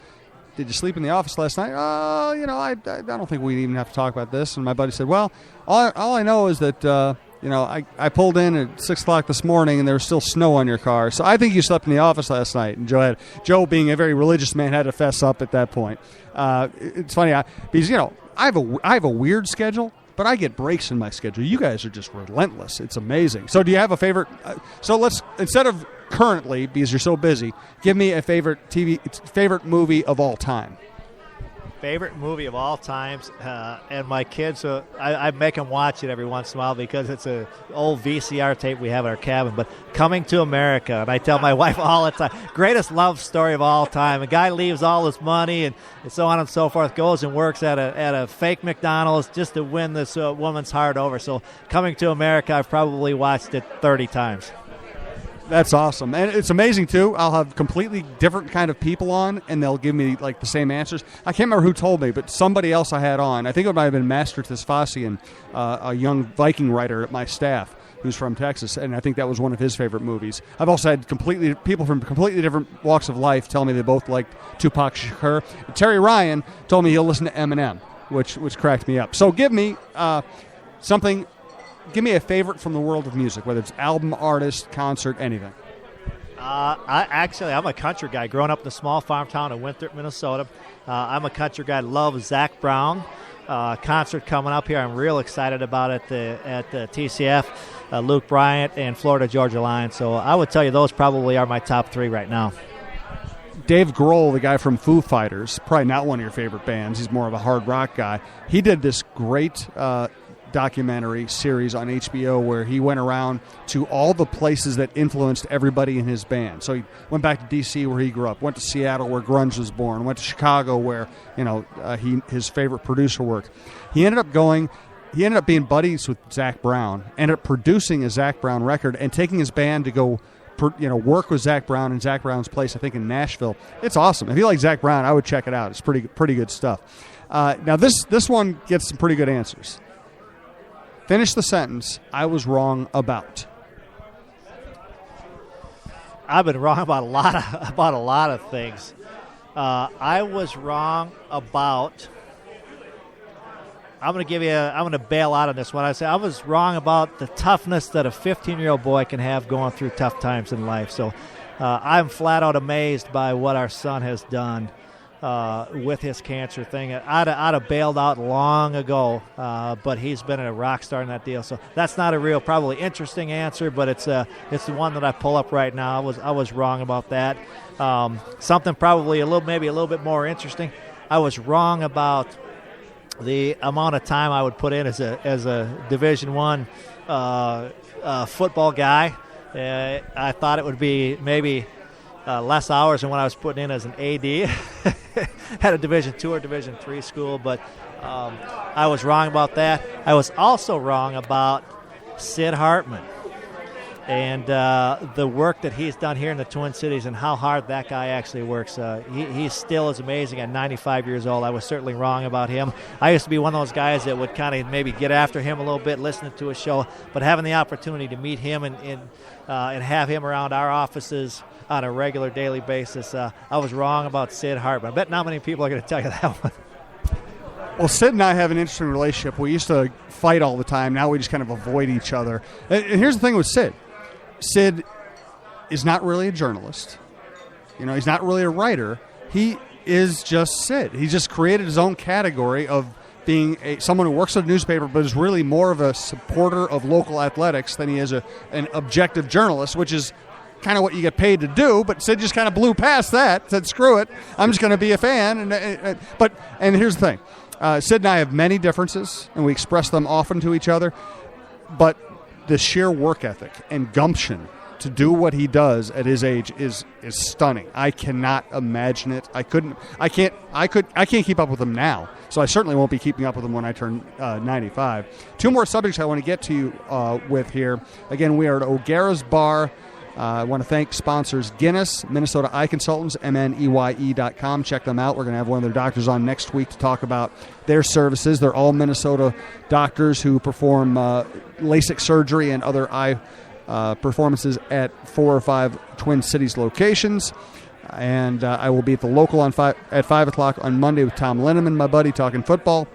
did you sleep in the office last night? I don't think we even have to talk about this. And my buddy said, well, all I know is that, I pulled in at 6 o'clock this morning and there was still snow on your car. So I think you slept in the office last night. And Joe, being a very religious man, had to fess up at that point. It's funny because, I have a weird schedule. But I get breaks in my schedule. You guys are just relentless. It's amazing. So do you have a favorite? So let's, instead of currently, because you're so busy, give me a favorite movie of all time. Favorite movie of all times, and my kids, I make them watch it every once in a while because it's an old VCR tape we have in our cabin, but Coming to America, and I tell my wife all the time, greatest love story of all time. A guy leaves all his money and so on and so forth, goes and works at a fake McDonald's just to win this woman's heart over. So Coming to America, I've probably watched it 30 times. That's awesome. And it's amazing, too. I'll have completely different kind of people on, and they'll give me, like, the same answers. I can't remember who told me, but somebody else I had on. I think it might have been Master Tisfasian, a young Viking writer at my staff who's from Texas, and I think that was one of his favorite movies. I've also had people from completely different walks of life tell me they both liked Tupac Shakur. Terry Ryan told me he'll listen to Eminem, which cracked me up. So give me something give me a favorite from the world of music, whether it's album, artist, concert, anything. I'm a country guy. Growing up in a small farm town in Winthrop, Minnesota, I'm a country guy. Love Zach Brown. Concert coming up here. I'm real excited about it at the TCF. Luke Bryant and Florida Georgia Line. So I would tell you those probably are my top 3 right now. Dave Grohl, the guy from Foo Fighters, probably not one of your favorite bands. He's more of a hard rock guy. He did this great documentary series on HBO where he went around to all the places that influenced everybody in his band. So he went back to D.C. where he grew up, went to Seattle where grunge was born, went to Chicago where his favorite producer worked. He ended up being buddies with Zach Brown, ended up producing a Zach Brown record and taking his band to go work with Zach Brown in Zach Brown's place, I think in Nashville. It's awesome. If you like Zach Brown, I would check it out. It's pretty good stuff. Now this one gets some pretty good answers. Finish the sentence. I was wrong about. I've been wrong about a lot of things. I was wrong about. I'm going to bail out on this one. I was wrong about the toughness that a 15-year-old boy can have going through tough times in life. So I'm flat out amazed by what our son has done with his cancer thing. I'd have bailed out long ago, but he's been a rock star in that deal. So that's not a real, probably interesting answer, but it's the one that I pull up right now. I was wrong about that. Something probably maybe a little bit more interesting. I was wrong about the amount of time I would put in as a Division I football guy. I thought it would be maybe less hours than what I was putting in as an AD at a Division II or Division III school, but I was wrong about that. I was also wrong about Sid Hartman and the work that he's done here in the Twin Cities and how hard that guy actually works. He still is amazing at 95 years old. I was certainly wrong about him. I used to be one of those guys that would kind of maybe get after him a little bit, listening to his show, but having the opportunity to meet him and have him around our offices on a regular daily basis, I was wrong about Sid Hartman. I bet not many people are going to tell you that one. Well, Sid and I have an interesting relationship. We used to fight all the time. Now we just kind of avoid each other. And here's the thing with Sid. Sid is not really a journalist. He's not really a writer. He is just Sid. He just created his own category of being someone who works at a newspaper but is really more of a supporter of local athletics than he is an objective journalist, which is kind of what you get paid to do. But Sid just kind of blew past that, said, screw it, I'm just going to be a fan. And here's the thing. Sid and I have many differences, and we express them often to each other. But the sheer work ethic and gumption to do what he does at his age is stunning. I cannot imagine it. I can't keep up with him now. So I certainly won't be keeping up with him when I turn 95. 2 more subjects I want to get to you with here. Again, we are at O'Gara's Bar. I want to thank sponsors Guinness, Minnesota Eye Consultants, MNEYE.com. Check them out. We're going to have one of their doctors on next week to talk about their services. They're all Minnesota doctors who perform LASIK surgery and other eye performances at 4 or 5 Twin Cities locations. And I will be at the local at 5 o'clock on Monday with Tom Linneman, my buddy, talking football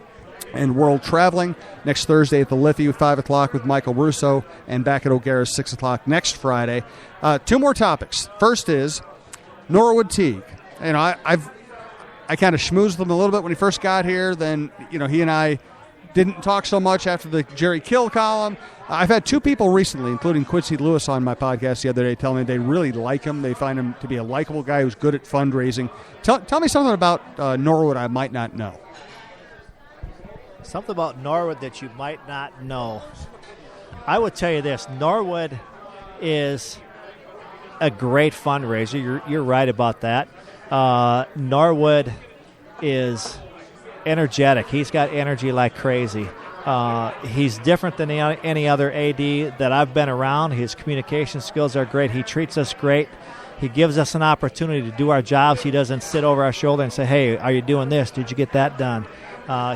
and world traveling. Next Thursday at the Liffey at 5 o'clock with Michael Russo, and back at O'Gara's 6 o'clock next Friday. 2 more topics. First is Norwood Teague. I kind of schmoozed him a little bit when he first got here. Then, he and I didn't talk so much after the Jerry Kill column. I've had 2 people recently, including Quincy Lewis on my podcast the other day, tell me they really like him. They find him to be a likable guy who's good at fundraising. Tell me something about Norwood I might not know. Something about Norwood that you might not know. I would tell you this. Norwood is a great fundraiser. You're right about that. Norwood is energetic. He's got energy like crazy. He's different than any other AD that I've been around. His communication skills are great. He treats us great. He gives us an opportunity to do our jobs. He doesn't sit over our shoulder and say, hey, are you doing this? Did you get that done?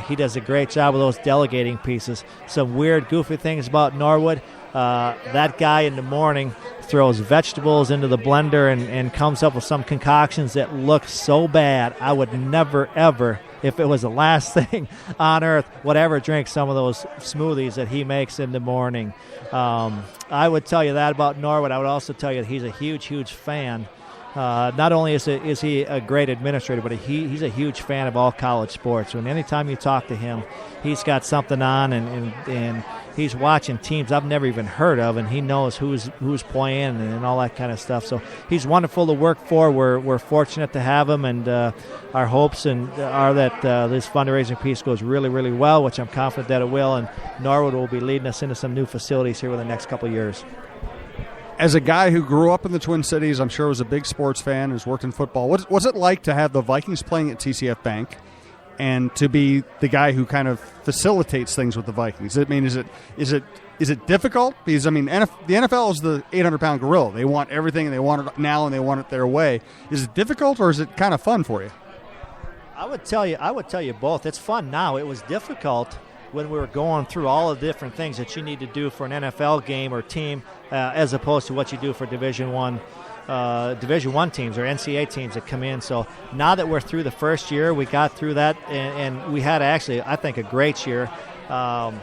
He does a great job with those delegating pieces. Some weird, goofy things about Norwood. That guy in the morning throws vegetables into the blender and comes up with some concoctions that look so bad. I would never, ever, if it was the last thing on earth, would ever drink some of those smoothies that he makes in the morning. I would tell you that about Norwood. I would also tell you that he's a huge, huge fan. Not only is he a great administrator, but he's a huge fan of all college sports. And anytime you talk to him, he's got something on, and he's watching teams I've never even heard of, and he knows who's playing and all that kind of stuff. So he's wonderful to work for. We're fortunate to have him, and our hopes are that this fundraising piece goes really, really well, which I'm confident that it will, and Norwood will be leading us into some new facilities here within the next couple of years. As a guy who grew up in the Twin Cities, I'm sure was a big sports fan, who's worked in football, what's it like to have the Vikings playing at TCF Bank and to be the guy who kind of facilitates things with the Vikings? I mean, is it difficult? Because, I mean, the NFL is the 800-pound gorilla. They want everything, and they want it now, and they want it their way. Is it difficult, or is it kind of fun for you? I would tell you both. It's fun now. It was difficult when we were going through all the different things that you need to do for an NFL game or team, as opposed to what you do for Division I teams or NCAA teams that come in. So now that we're through the first year, we got through that, and we had actually, I think, a great year. And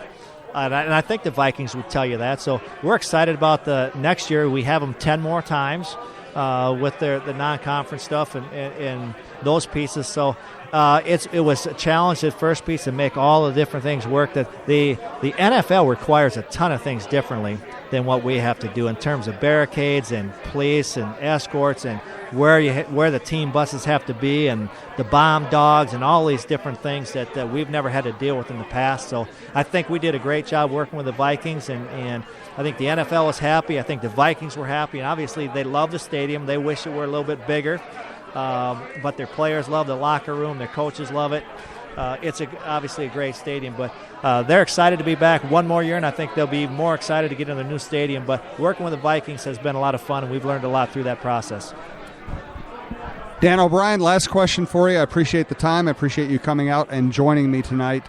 I think the Vikings would tell you that. So we're excited about the next year. We have them 10 more times with the non-conference stuff and those pieces. So it was a challenge at first piece to make all the different things work. That the NFL requires a ton of things differently than what we have to do in terms of barricades and police and escorts and where the team buses have to be and the bomb dogs and all these different things that we've never had to deal with in the past. So I think we did a great job working with the Vikings, and I think the NFL was happy. I think the Vikings were happy, and obviously they love the stadium. They wish it were a little bit bigger. But their players love the locker room. Their coaches love it. It's obviously a great stadium, but they're excited to be back one more year, and I think they'll be more excited to get in the new stadium. But working with the Vikings has been a lot of fun, and we've learned a lot through that process. Dan O'Brien, last question for you. I appreciate the time. I appreciate you coming out and joining me tonight.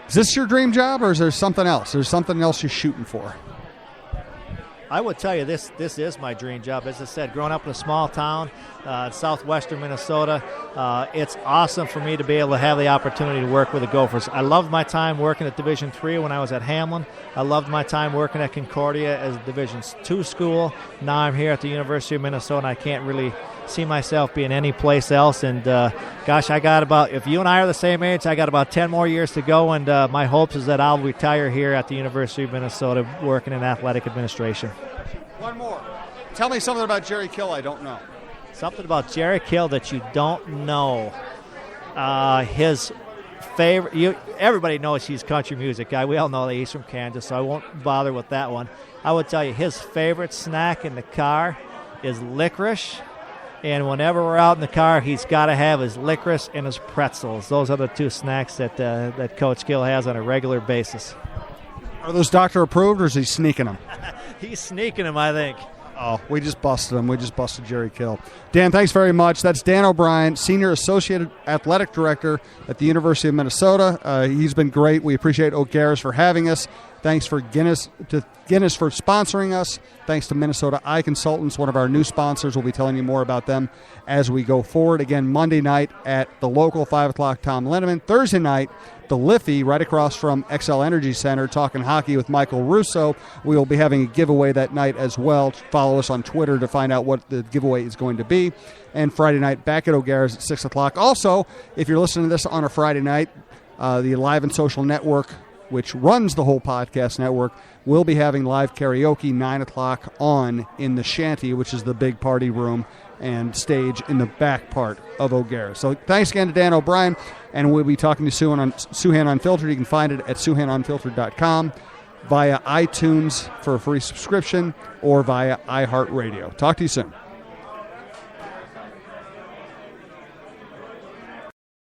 Is this your dream job, or is there something else? Is there something else you're shooting for? I would tell you this is my dream job. As I said, growing up in a small town in southwestern Minnesota, it's awesome for me to be able to have the opportunity to work with the Gophers. I loved my time working at Division III when I was at Hamlin. I loved my time working at Concordia as a Division II school. Now I'm here at the University of Minnesota, and I can't really see myself being any place else. And gosh, I got about, if you and I are the same age, I got about 10 more years to go, and my hopes is that I'll retire here at the University of Minnesota working in athletic administration. One more. Tell me something about Jerry Kill I don't know. Something about Jerry Kill that you don't know. His favorite, everybody knows he's a country music guy. We all know that he's from Kansas, so I won't bother with that one. I would tell you his favorite snack in the car is licorice. And whenever we're out in the car, he's got to have his licorice and his pretzels. Those are the two snacks that Coach Gill has on a regular basis. Are those doctor approved, or is he sneaking them? He's sneaking them, I think. Oh, we just busted him. We just busted Jerry Kill. Dan, thanks very much. That's Dan O'Brien, Senior Associate Athletic Director at the University of Minnesota. He's been great. We appreciate O'Gara's for having us. Thanks for Guinness for sponsoring us. Thanks to Minnesota Eye Consultants, one of our new sponsors. We'll be telling you more about them as we go forward. Again, Monday night at the local 5 o'clock Tom Linneman. Thursday night, the Liffey, right across from XL Energy Center, talking hockey with Michael Russo. We will be having a giveaway that night as well. Follow us on Twitter to find out what the giveaway is going to be. And Friday night, back at O'Gara's at 6 o'clock. Also, if you're listening to this on a Friday night, the Live and Social Network, which runs the whole podcast network, will be having live karaoke 9 o'clock on in the Shanty, which is the big party room and stage in the back part of O'Gara. So thanks again to Dan O'Brien, and we'll be talking to Souhan Unfiltered. You can find it at SouhanUnfiltered.com, via iTunes for a free subscription, or via iHeartRadio. Talk to you soon.